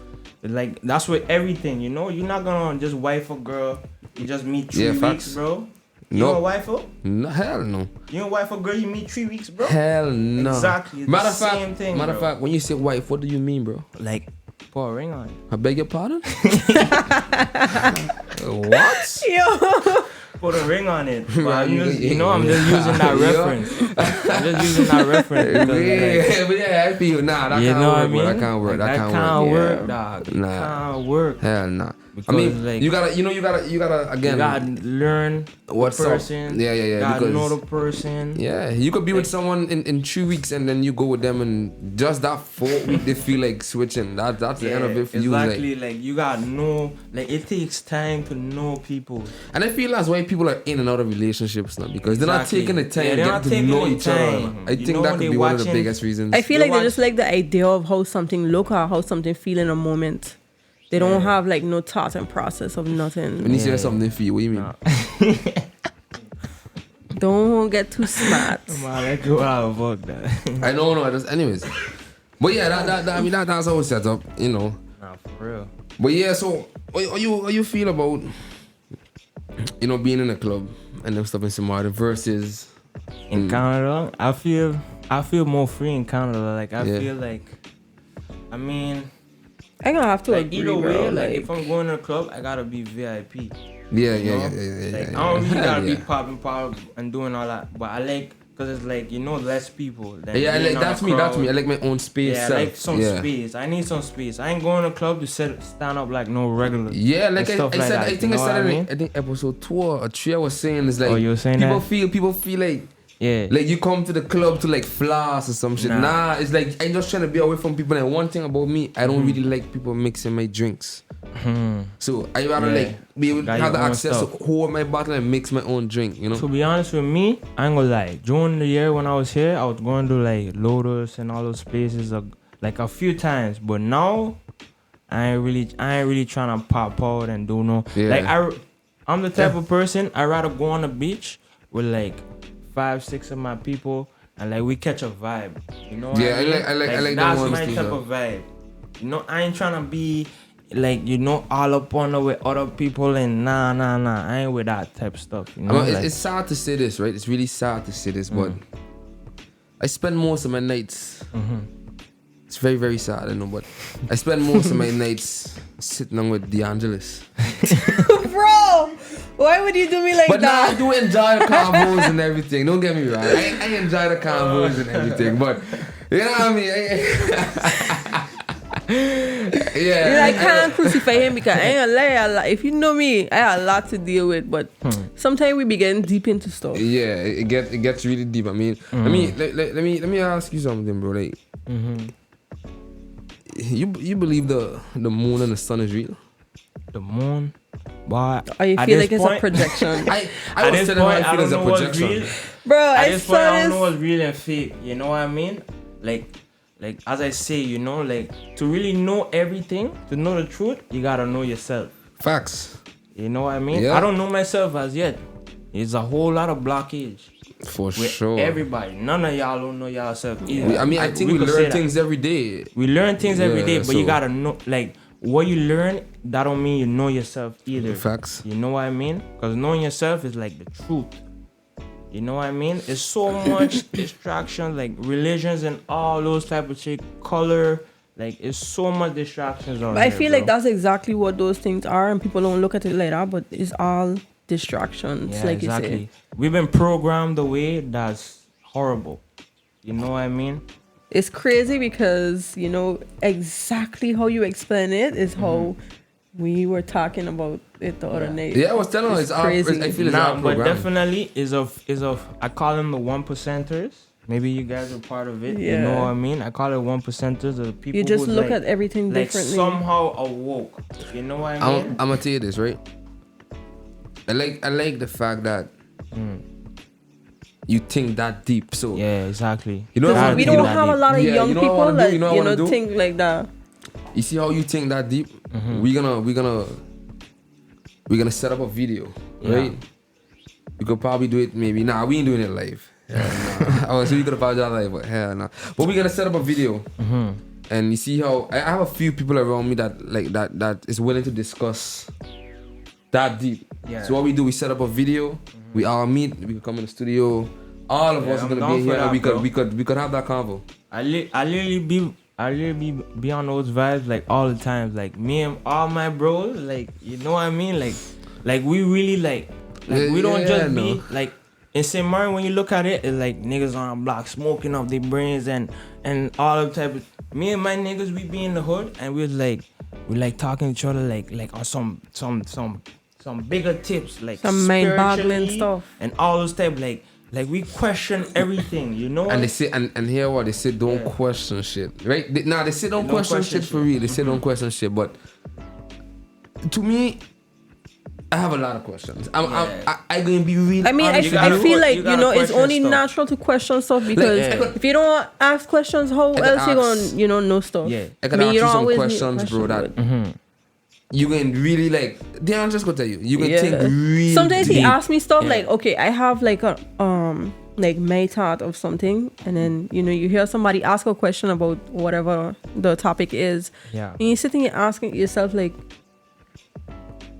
Like, that's with everything. You're not gonna just wife a girl. You just meet 3 weeks, bro. You don't wife her? No, hell no. You don't wife a girl you meet 3 weeks, bro? Hell no. Exactly. It's the same thing. Matter of fact, when you say wife, what do you mean, bro? Like, put a ring on it. I beg your pardon? What? Yo. Put a ring on it. But I'm just using that reference. I'm just using that reference. That can't work. That can't work, dog. Nah. Can't work. Hell nah. Because I mean, like you gotta again. you gotta learn What's the up? person. Yeah. You gotta Because know the person. yeah, you could be with someone in 2 weeks and then you go with them and just that 4th week they feel like switching. That's the end of it for you. Exactly. Like you gotta know. Like it takes time to know people. And I feel that's why people are in and out of relationships now because they're not Exactly. taking the time Yeah, to they're get not to taking know the each other. time. I You think know, that could they be one of the watching- biggest reasons. I feel They like they watch- just like the idea of how something look or how something feel in a moment. They don't have like no thought and process of when nothing. you say something for you, what do you mean? Don't get too smart. Man, let go out of that. I know, no, just anyways. But yeah, that's how it's set up, you know. Nah, for real. But yeah, so how you feel about being in a club and them stuff in Somalia versus In Canada, I feel more free in Canada. Like I Yeah. feel like, I mean, I'm gonna have to like agree, either bro. way, like if I'm going to a club, I gotta be VIP. yeah. Like, I don't really gotta be Yeah. popping and doing all that, but I like because it's like less people. Than Yeah, I being like on a that's me. That's crowd. me. I like my own space. Yeah, I self. like some Yeah. space. I need some space. I ain't going to a club to stand up like no regular. Yeah, like and I stuff like said, that, I think you I know said what it I in, I think episode 2 or 3 I was saying is like Oh, you were saying people that? feel like Yeah. like you come to the club to like floss or some shit. Nah. Nah, it's like I'm just trying to be away from people. And one thing about me, I Mm-hmm. don't really like people mixing my drinks. So I rather Yeah. like be able to Got have the your own access stuff. to hold my bottle and mix my own drink. You know. To be honest with me, I ain't gonna lie. During the year when I was here, I was going to like Lotus and all those places like a few times. But now, I ain't really trying to pop out and do no. Yeah. Like I'm the type of person I rather go on the beach with like 5-6 of my people and like we catch a vibe. You know? What Yeah, I mean? I like that that's one my too, type though. of vibe. You know, I ain't trying to be like all up on it with other people and nah. I ain't with that type of stuff. You know, I mean, like, it's sad to say this, right? It's really sad to say this, but I spend most of my nights. It's very, very sad, I know, but I spend most of my nights sitting on with DeAngelis. Bro, why would you do me like But now I that? do enjoy the convos and everything. Don't get me wrong. I enjoy the convos and everything, but you know what I mean? Yeah. I can't crucify him because I ain't gonna lie. If you know me, I have a lot to deal with. But sometimes we be getting deep into stuff. Yeah, it gets really deep. I mean, let me ask you something, bro. Like, you believe the moon and the sun is real? the moon. But Or you at feel this like it's a point- projection? I At was this telling point, how I I feel don't as a know what's projection. real. Bro, At I this point, I saw don't know this. what's real and fake. You know what I mean? Like as I say, like to really know everything, to know the truth, you gotta know yourself. Facts. You know what I mean? Yeah. I don't know myself as yet. It's a whole lot of blockage For with sure. everybody. None of y'all don't know yourself either. I think we could say learn that. things every day. We learn things every Yeah, day, but you so- gotta know, like, what you learn, that don't mean you know yourself either. Facts. You know what I mean? Because knowing yourself is like the truth. You know what I mean? It's so much distraction, like religions and all those type of shit, color, like it's so much distractions on But I here, feel bro. like that's exactly what those things are, and people don't look at it like that. But it's all distractions, Yeah, like exactly. you say. We've been programmed the way that's horrible. You know what I mean? It's crazy because exactly how you explain it is how we were talking about it the other night. Yeah, I was telling her it's all crazy. I feel it's Nah, all but programmed. definitely is of I call them the 1%ers. Maybe you guys are part of it. You know Yeah. what I mean? I call it 1%ers of the people You just who's look like, at everything like differently. somehow awoke. You know what I I'm mean? gonna tell you this, right? I like the fact that you think that deep. So Yeah, exactly. You know what Because I'm we saying? don't have a lot of Yeah, young you know what I people wanna do? that You know what I wanna do? think like that. you see how you think that deep? We're gonna set up a video, right? We could probably do it maybe. Nah, we ain't doing it live. Nah. So we could have probably done it live, but hell no. But we're gonna set up a video. And you see how I have a few people around me that is willing to discuss that deep. Yeah. So what we do, we set up a video. We all meet. We could come in the studio. All of Yeah, us are I'm gonna down be in for here, and that, we could have that convo. I literally be on those vibes like all the time. Like me and all my bros, like you know what I mean? Like we really like we don't Yeah, just no. be like in St. Martin when you look at it, it's like niggas on the block smoking up their brains and all the type of me and my niggas we be in the hood and we was like we like talking to each other like on some bigger tips, like Some mind-boggling spiritually stuff. and all those type, like we question everything, you know. And they say, and hear what they say, don't question shit, right? They say don't question shit for real. They say don't question shit, but to me, I have a lot of questions. I'm going to be real. I mean, honest I with you. feel like, you you gotta know, it's question only stuff. natural to question stuff because if you don't ask questions, how could else you ask- gonna, you know stuff? Yeah. I can mean, ask you you don't some always need questions, bro, that you can really like. I'm just gonna tell you, you can think really. Sometimes he deep. asks me stuff Yeah. like, okay, I have like a like my thought of something, and then you know you hear somebody ask a question about whatever the topic is, Yeah. and you're sitting here asking yourself like,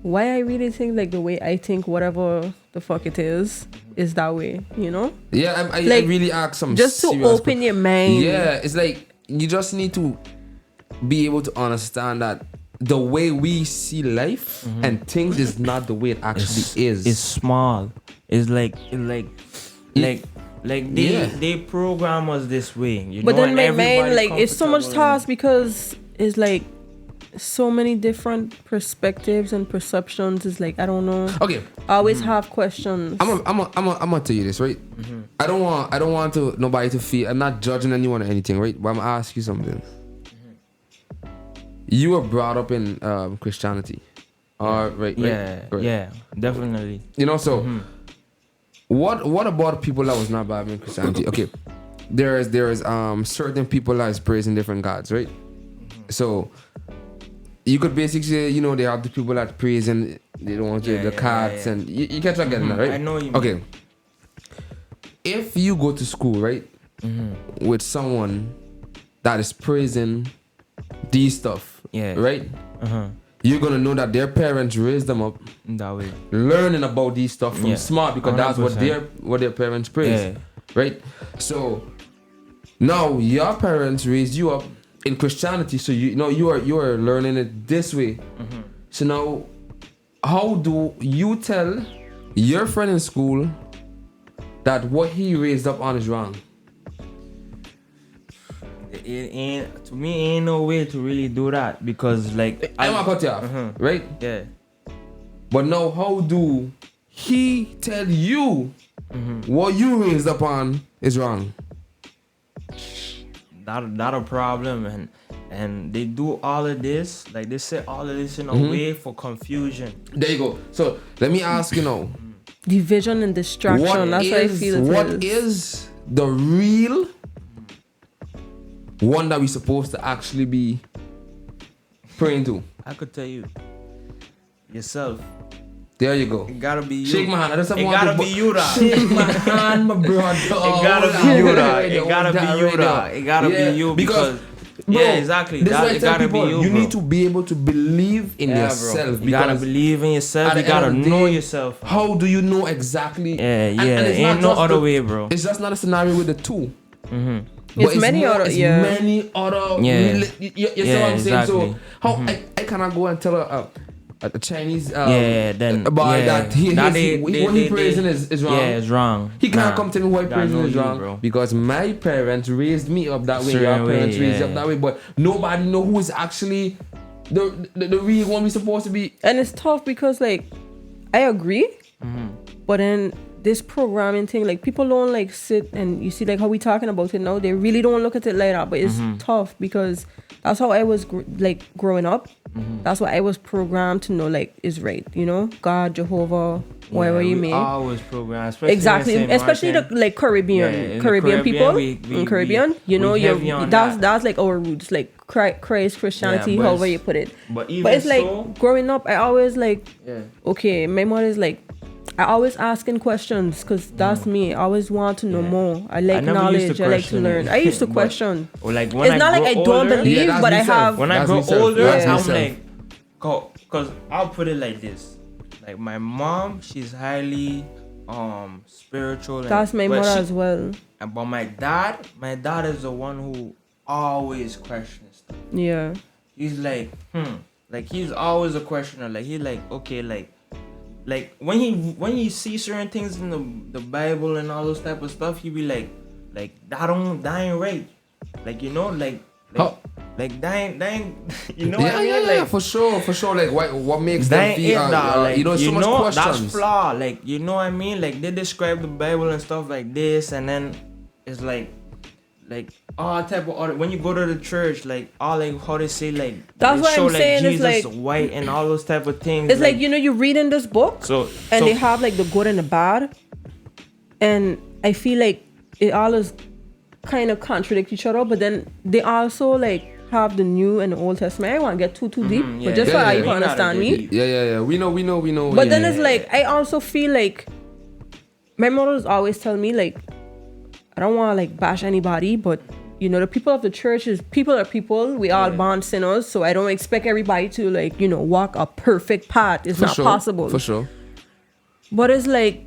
why I really think like the way I think, whatever the fuck it is that way, you know? Yeah, I Like, really ask some Just to serious open your mind. Yeah, it's like you just need to be able to understand that the way we see life and things is not the way it actually is. It's small. It's like they program us this way, you But know. then and my mind, everybody like, it's so much comfortable task because it's like so many different perspectives and perceptions. It's like, I don't know. Okay, I always have questions. I'm gonna tell you this, right? I don't want to nobody to feel. I'm not judging anyone or anything, right? But I'm gonna ask you something. You were brought up in Christianity, right? Yeah, Right. yeah, definitely. You know, so what about people that was not brought up in Christianity? Okay, there is certain people that is praising different gods, right? So you could basically say, you know, they have the people that praise and they don't want to the cats and you catch what I'm getting at, right? I know you. Okay. If you go to school, right, with someone that is praising these stuff, right, you're gonna know that their parents raised them up That way. learning about these stuff from smart because that's 100%. what their parents praise, right? So now your parents raised you up in Christianity, so you know you are learning it this way. So now, how do you tell your friend in school that what he raised up on is wrong? It ain't, to me, ain't no way to really do that because like I'm gonna cut you off, right? Yeah. But now, how do he tell you what you raised up on is wrong? That a problem, and they do all of this, like they say all of this in a way for confusion. There you go. So let me ask you now. Division and distraction. That's what I feel it What is the real one that we're supposed to actually be praying to? I could tell you, yourself. There you go. It gotta be you. Shake my hand. I just It want gotta to be you, da. Shake my hand, my brother. It gotta be you, da. It gotta be you, da. It gotta be you because. Bro, Yeah, exactly. This is why I It tell gotta be people, you, you bro. need to be able to believe in Yeah, yourself. bro. You gotta believe in yourself. at You the end gotta of the know day, yourself. How do you know exactly? Yeah, And it's not ain't no just other way, bro. It's just not a scenario with the two. It's many more, other- it's yeah. many other. Yeah. You see Yeah, what I'm saying? So exactly. how I cannot go and tell a Chinese then about that he when he praising they- is wrong. Yeah, it's wrong. He can't Nah. come tell me why Gotta praising know is you, wrong bro. because my parents raised me up that way. Your Certain way, parents raised you up yeah. that way, but nobody know who is actually the real one we supposed to be. And it's tough because like I agree, but then this programming thing, like people don't like sit and you see like how we talking about it now. They really don't look at it like that, but it's tough because that's how I was growing up. That's what I was programmed to know like is right. You know, God, Jehovah, whatever you may. Always program, especially Exactly, in Saint especially the Martin. like Caribbean, Yeah, in the Caribbean people we- in Caribbean. You know, we heavy on that. that's like our roots, like Christ, Christianity, Yeah, but however it's- you put it. But even But it's like so, growing up, I always like, yeah. okay, my mother's like, I always asking questions because that's me. I always want to know more. I like never used knowledge. to I like to question learn. it. I used to But- question. Or like when It's I not like grow I don't older, believe, that's but I myself. have. when I That's grow myself. older, That's I'm myself. like, cause I'll put it like this. Like my mom, she's highly spiritual. And, That's my but mother she- as well. But my dad is the one who always questions stuff. Yeah. He's like, like he's always a questioner. Like he's like, okay, like when he sees certain things in the Bible and all those type of stuff, he be like that ain't right. Like you know, like How Like that ain't you know Yeah, what I mean? yeah, Like yeah, for sure. Like, what makes that them ain't feel? it, dog. Like, You know, so much questions. that's flaw. Like, you know what I mean? Like they describe the Bible and stuff like this, and then it's like all type of other. When you go to the church, like all like how they say like That's they what show I'm saying, it's Jesus like- white and all those type of things. It's like, you know, you read in this book, and they have like the good and the bad, and I feel like it all is kind of contradict each other, but then they also like have the New and the Old Testament. I don't want to get too deep, yeah, but just yeah, so yeah. you can understand me. Yeah. We know. But yeah, then yeah. it's like, I also feel like my mothers always tell me, like, I don't want to like bash anybody, but you know, the people of the church is people are people. We all born sinners, so I don't expect everybody to like, you know, walk a perfect path. It's For not sure, possible. For sure. But it's like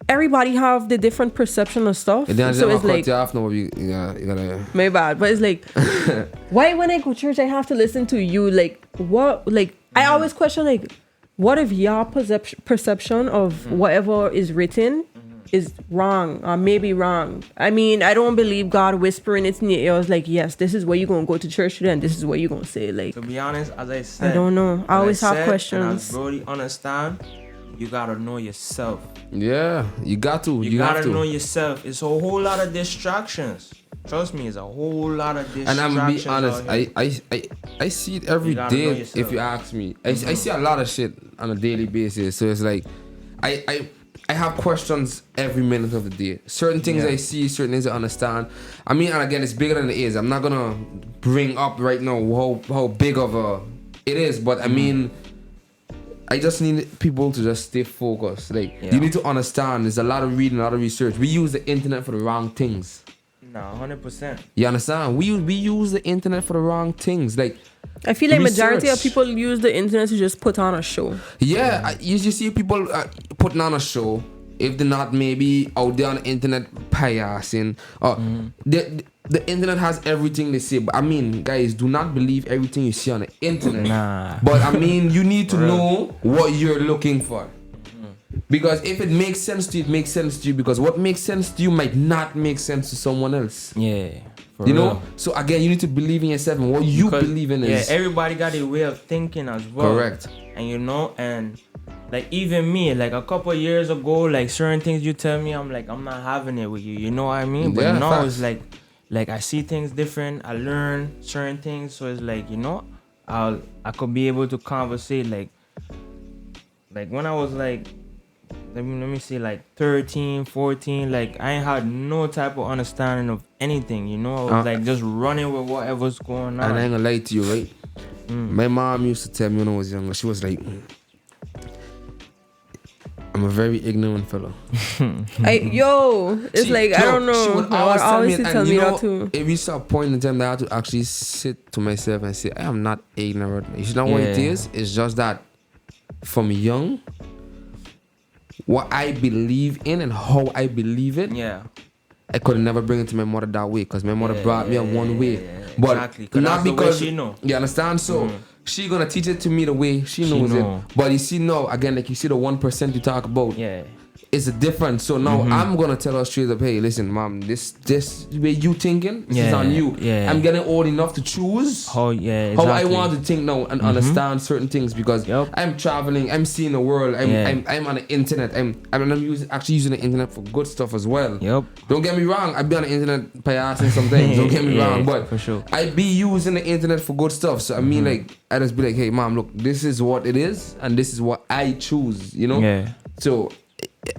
everybody have the different perception of stuff. And then So it's like, you off now, you gotta. my bad. But it's like, why when I go to church I have to listen to you? Like what? Like I always question like, what if your perception of whatever is written is wrong or maybe wrong? I mean, I don't believe God whispering it in your ears like, yes, this is where you're gonna go to church today and this is what you're gonna say. Like, to be honest, as I said, I don't know. I always have And questions. as Brody understand, you gotta know yourself. Yeah, you got to. You have gotta to. know yourself. It's a whole lot of distractions. Trust me, it's a whole lot of And distractions. I'm gonna be honest, out here. I see it every You gotta know day. yourself. If you ask me, I see a lot of shit on a daily basis. So it's like, I have questions every minute of the day. Certain things Yeah. I see, certain things I understand. I mean, and again, it's bigger than it is. I'm not gonna bring up right now how big of a it is, but I mean, I just need people to just stay focused. Like, Yeah. you need to understand. There's a lot of reading, a lot of research. We use the internet for the wrong things. No, 100%. You understand? We use the internet for the wrong things. Like, I feel like majority of research. people use the internet to just put on a show. yeah, you see people putting on a show. If they're not maybe out there on the internet payasing, or the internet has everything they say. But I mean, guys, do not believe everything you see on the internet. Nah. But I mean, you need to know what you're looking for. Because if it makes sense to you, it makes sense to you. Because what makes sense to you might not make sense to someone else. Yeah. For You know? real. So again, you need to believe in yourself, and what you Because, believe in is everybody got a way of thinking as well. correct. And you know, and like even me, like a couple of years ago, like certain things you tell me, I'm like, I'm not having it with you. You know what I mean? But Yeah, now facts. it's like I see things different. I learn certain things, so it's like, you know, I could be able to conversate like when I was like, let me see, like 13, 14, like I ain't had no type of understanding of anything, you know. I was like just running with whatever's going on. And I ain't gonna lie to you, right? My mom used to tell me when I was younger, she was like, I'm a very ignorant fellow. It's like, I don't know. She would I always tell me, always and tell me you know, that too. it reached a point in time that I had to actually sit to myself and say, I am not ignorant. You know what it Yeah. is? It's just that from young, what I believe in and how I believe it, Yeah. I could never bring it to my mother that way, because my mother brought me up one way. yeah, But exactly, 'cause not that's the way because she know. You understand? So she gonna teach it to me the way she knows know. it. But you see now, again, like you see the 1% you talk about, Yeah. it's a difference. So now I'm gonna tell her straight up, hey, listen, mom, this way you thinking, this is Yeah, on you. yeah. I'm getting old enough to choose How exactly. how I want to think now and understand certain things, because Yup. I'm traveling, I'm seeing the world, I'm on the internet, I'm actually using the internet for good stuff as well. Yep. Don't get me wrong, I be on the internet payasing sometimes. Don't get me Yeah, wrong, but for sure. I be using the internet for good stuff. So I mean, like, I just be like, hey, mom, look, this is what it is, and this is what I choose. You know. Yeah. So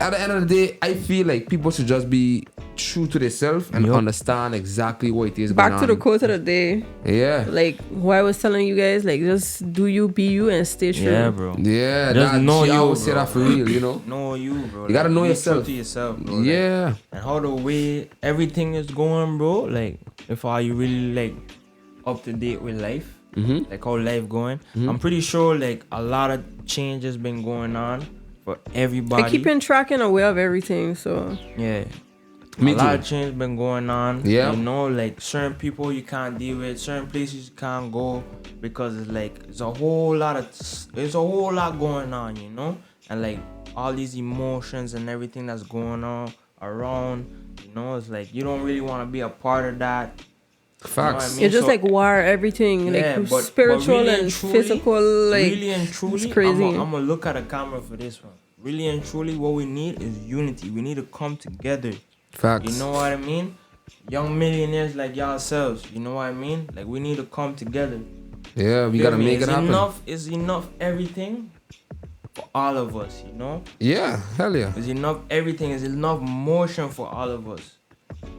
at the end of the day, I feel like people should just be true to themselves and understand exactly what it is. Back going to the on. quote of the day. Yeah. Like what I was telling you guys, like just do you, be you, and stay true. Yeah, bro. Yeah, Just that, know she you, always say bro. that for real, you know. Know you, bro. You gotta know be yourself. True to yourself, bro. Like, Yeah. and how the way everything is going, bro. Like, if are you really like up to date with life? Like how life going? I'm pretty sure like a lot of change has been going on for everybody. I keep in track and aware of everything, so Yeah. Me a lot too. of change been going on. Yeah. You know, like certain people you can't deal with, certain places you can't go because it's like there's a whole lot going on, you know? And like all these emotions and everything that's going on around, you know, it's like you don't really want to be a part of that. Facts. It's just like war, everything, like spiritual really and truly, physical, like really and truly, it's crazy. I'm gonna look at the camera for this one. Really and truly, what we need is unity. We need to come together. Facts. You know what I mean? Young millionaires like yourselves. You know what I mean? Like we need to come together. Yeah, we gotta make it happen. It's enough everything for all of us. You know? Yeah, hell yeah. It's enough everything. It's enough motion for all of us.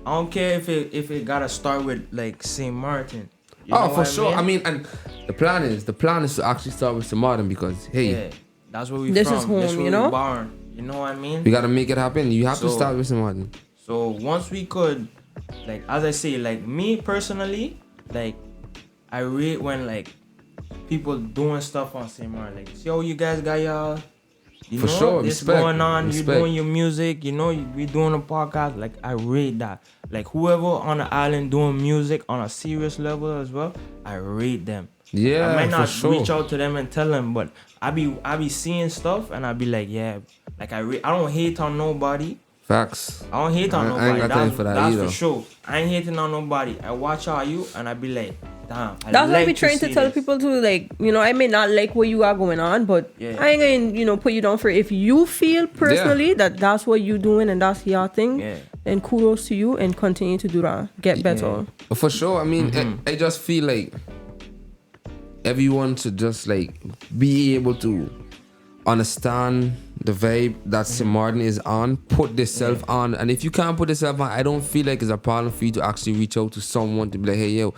I don't care if it gotta start with like St. Martin. You know For what sure. I mean? And the plan is to actually start with St. Martin because hey, Yeah, that's where we This from. is home, That's where you know? we born. You know what I mean? we gotta make it happen. You have to So- start with St. Martin. So once we could, like as I say, like me personally, like I rate when like people doing stuff on St. Martin. Like, see how you guys got y'all. You For know, sure, this respect, going on. respect. You doing your music. You know, we doing a podcast. Like I rate that. Like whoever on the island doing music on a serious level as well, I rate them. Yeah, I might not for sure. reach out to them and tell them, but I be seeing stuff and I be like, yeah, like I don't hate on nobody. Facts. I don't hate on I nobody. ain't got time for that that's either. for sure. I ain't hating on nobody. I watch all you and I be like, damn. that's what we trying to tell people to, like, you know, I may not like what you are going on, but Yeah. I ain't gonna, you know, put you down for it. If you feel personally that that's what you doing and that's your thing, Yeah. then kudos to you and continue to do that. Get better. For sure. I mean, Mm-hmm. I just feel like everyone should just like be able to understand the vibe that Mm-hmm. St. Martin is on, put this self on, and if you can't put this self on, I don't feel like it's a problem for you to actually reach out to someone to be like, hey yo,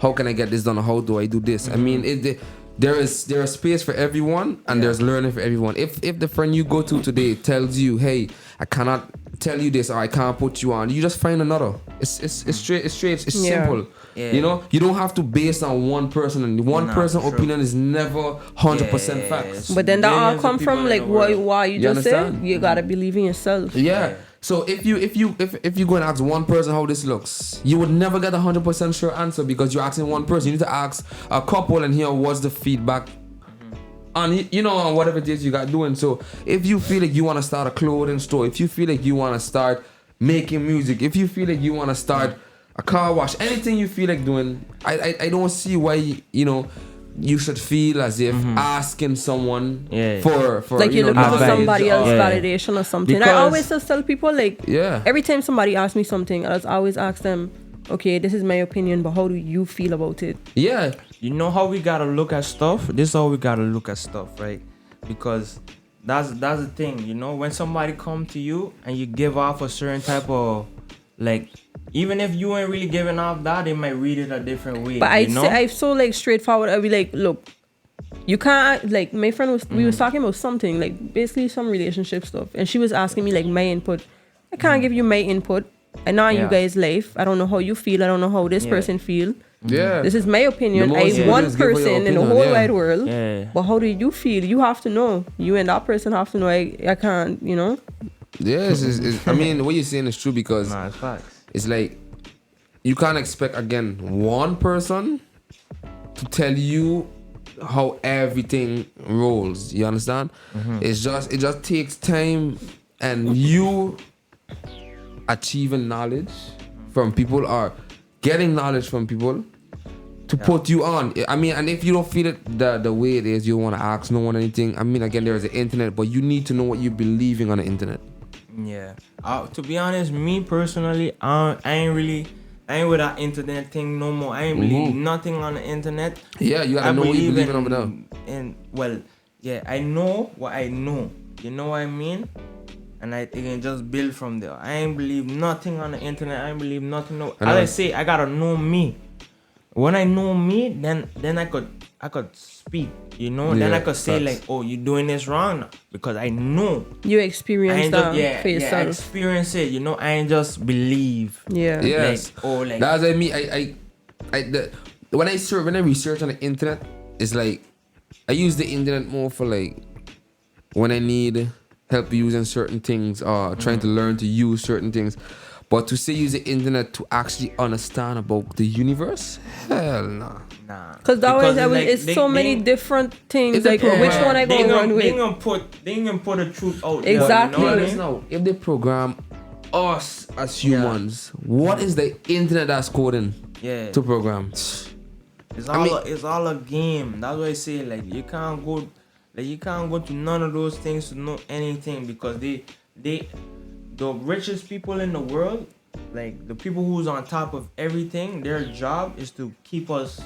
how can I get this done? Or how do I do this? I mean, there is space for everyone and there's learning for everyone. If the friend you go to today tells you, hey, I cannot tell you this or I can't put you on, you just find another. It's straight, it's Yeah. simple. Yeah. You know, you don't have to base on one person, and one person true. opinion is never 100% facts. But then that all Millions of come people from in like the world. why you You just said understand? you gotta believe in yourself. Yeah. So if you go and ask one person how this looks, you would never get 100% sure answer because you're asking one person. You need to ask a couple and hear what's the feedback on, you know, on whatever it is you got doing. So if you feel like you want to start a clothing store, if you feel like you want to start making music, if you feel like you want to start a car wash, anything you feel like doing, I don't see why, you know, you should feel as if asking someone for Like you're looking for knowledge somebody or- else validation or something. I Because- always just tell people like Yeah. every time somebody asks me something, I always ask them, okay, this is my opinion, but how do you feel about it? Yeah. You know how we gotta look at stuff? This is how we gotta look at stuff, right? Because that's the thing, you know, when somebody come to you and you give off a certain type of, like, even if you ain't really giving off that, they might read it a different way. But you know? I'm so like straightforward. I'd be like, look, you can't, like, my friend we was talking about something, like basically some relationship stuff, and she was asking me like my input. I can't give you my input. I know you Yeah. guys' life. I don't know how you feel. I don't know how this Yeah. person feel. Yeah. This is my opinion. The I most one is give your person in the opinion, whole yeah. wide world. Yeah. But how do you feel? You have to know. You and that person have to know. I can't, you know. Yes, I mean, what you're saying is true because Nah, it's facts. it's like you can't expect again one person to tell you how everything rolls. You understand? It just takes time, and you achieving knowledge from people or getting knowledge from people to put you on. I mean, and if you don't feel it the way it is, you don't want to ask no one anything. I mean, again, there is the internet, but you need to know what you're believing on the internet. Yeah. To be honest, me personally, I ain't with that internet thing no more. I ain't believe nothing on the internet. Yeah, you gotta know what you believe in over there. And well, yeah, I know what I know. You know what I mean? And I can just build from there. I ain't believe nothing on the internet. I ain't believe nothing. No. As I say, I gotta know me. When I know me, then I could speak. You know, then I Yeah, could say facts. like, oh, you doing this wrong now because I know. You I experience ain't that just, for I yourself. experience it. You know, I ain't just believe. Yeah. Yes. Like That's what I mean. When I research on the internet, it's like I use the internet more for like when I need help using certain things or trying to learn to use certain things. But to say use the internet to actually understand about the universe, hell nah. Nah. Because it's they- so many they- different things. It's Like, a- which one I they go gonna- run They with? gonna put the truth out Exactly. there. You know what I Yes, mean? now, if they program us as humans, what is the internet that's coding Yeah. to program? It's I all mean- it's all a game. That's why I say like you can't go to none of those things to know anything, because the richest people in the world, like the people who's on top of everything, their job is to keep us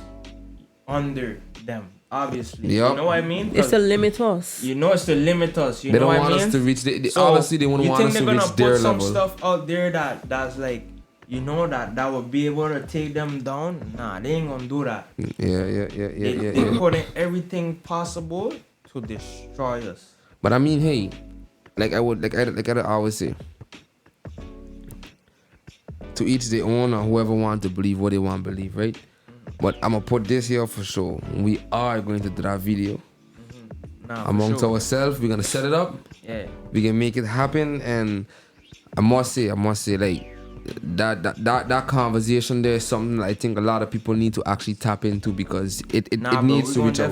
under them. Obviously, Yup. you know what I mean? It's to limit us. You know, it's to limit us. You They know don't what want I mean? us to reach. So, Honestly, they wouldn't you want think us to they're reach gonna their put some level. stuff out there that's like, you know, that would be able to take them down? Nah, they ain't gonna do that. They putting everything possible to destroy us. But I mean, hey, like I always say, to each their own, or whoever want to believe what they want to believe, right? But I'm gonna put this here for sure. We are going to do that video Nah, for amongst sure. ourselves. We're gonna set it up. Yeah. We can make it happen. And I must say, like that conversation there is something that I think a lot of people need to actually tap into, because it needs to reach out.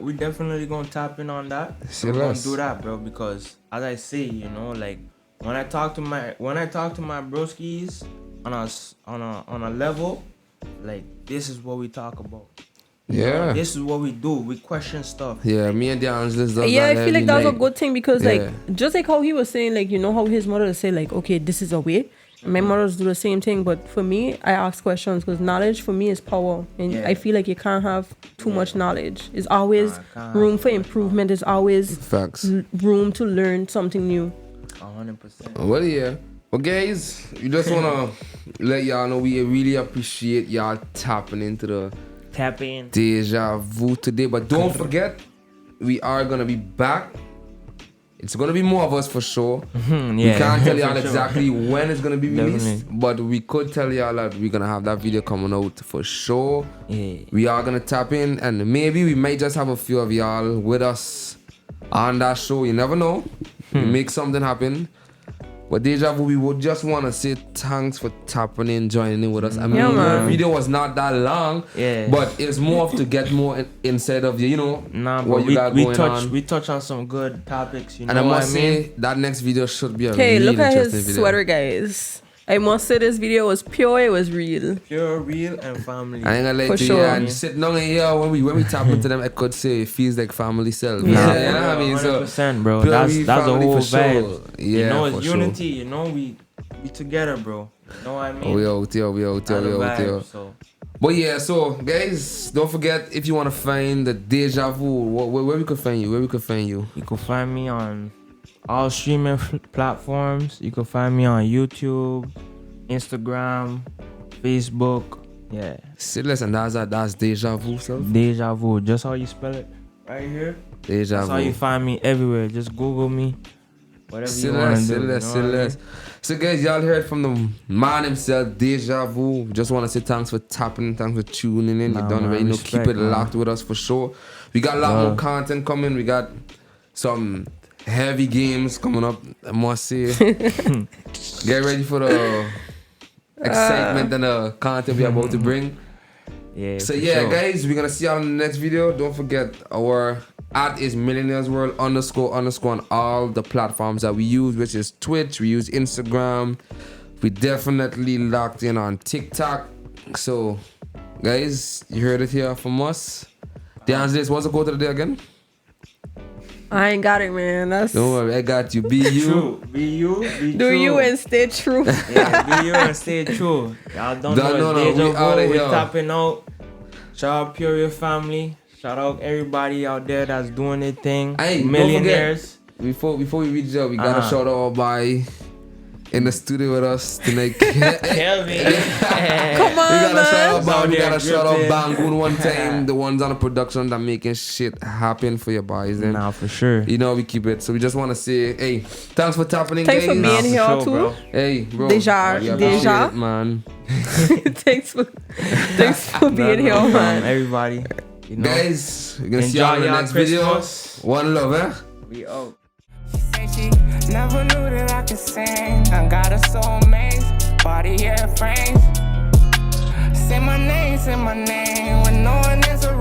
We definitely gonna tap in on that. Say We're gonna less. do that, bro, because as I say, you know, like when I talk to my broskies on a level, like this is what we talk about. You know, Yeah. this is what we do. We question stuff. Yeah, me and DeAngelis does Yeah, that I feel like every that's a night. good thing, because Yeah. like just like how he was saying, like, you know how his mother would say like, okay, this is a way. And my mothers do the same thing, but for me, I ask questions, because knowledge for me is power, and Yeah. I feel like you can't have too much knowledge. There's always Nah, can't room have for too much improvement. There's always Facts. room to learn something new. 100%. Well, yeah. Well, guys, we just wanna let y'all know we really appreciate y'all tapping into the Tap in. Dejavoouu today. But don't forget, we are gonna be back. It's gonna be more of us for sure. Yeah, We can't tell y'all for sure. exactly when it's gonna be released, Definitely. but we could tell y'all that we're gonna have that video coming out for sure. Yeah. We are gonna tap in, and maybe we might just have a few of y'all with us on that show. You never know. We make something happen. But Dejavoouu, we would just want to say thanks for tapping in, joining in with us. I mean, Yeah, the man. video was not that long, Yeah. but it's more of to get more inside of you know, Nah, what but you got going on. we touch on some good topics, you know And I what must I mean? say, that next video should be a Okay, really look at interesting his video. sweater, guys. I must say this video was pure. It was real. Pure, real, and family. I ain't gonna lie For to you, sure. and sitting down here when we tap into them, I could say it feels like family self. Yeah. You know what I mean? So 100%, bro. pure That's real the family whole for sure. vibe. Yeah, you know, for it's sure. unity. You know, we together, bro. You know what I mean? We out here, we out here, That's we the out here. vibe, so. But yeah, so guys, don't forget, if you want to find the Dejavoouu, where we could find you, You can find me on all streaming platforms. You can find me on YouTube, Instagram, Facebook. Yeah, See, listen, that's Dejavoouu, self. Dejavoouu. Just how you spell it, right here. That's how you Dejavoouu. find me everywhere. Just Google me. Whatever See you want to less, do. see you less, know see what I mean? less. So guys, y'all heard from the man himself, Dejavoouu. Just want to say thanks for tapping, thanks for tuning in. Nah, You don't man, already know, respect, keep it man. locked with us for sure. We got a lot more content coming. We got some heavy games coming up, I must say. Get ready for the excitement and the content we're about to bring. Yeah. So for yeah, sure. guys, we're gonna see y'all in the next video. Don't forget our @ is millionairesworld __ on all the platforms that we use, which is Twitch. We use Instagram. We definitely locked in on TikTok. So, guys, you heard it here from us. DeAngelis, what's the quote of the day again? I ain't got it, man. That's Don't worry, I got you. Be you. True. Be you. Be do true. you and stay true. Yeah, be you and stay true. Y'all don't Don't know know, it's we Dejavoouu. outta We here. tapping out. Shout out Pure family. Shout out everybody out there that's doing their thing. Hey, don't Millionaires. Before we reach out, we gotta Uh-huh. shout out our boy in the studio with us tonight. Kelvin. Come on, We gotta man. shout out, Out we there gotta shout out dripping. Bangoon one time. The ones on the production that making shit happen for your boys. And Nah, for sure. you know we keep it. So we just want to say, hey, thanks for tapping in, Thanks for guys. being for here sure, too. bro. Hey, bro. Deja- we appreciate Deja. it, man. thanks for being here, man. Everybody. You know, Guys, we're gonna see y'all in the y'all next video. Christmas. One love, eh? We out. Say she never knew that I could sing. I got a soulmate, body airframes. Say my name, when no one is around.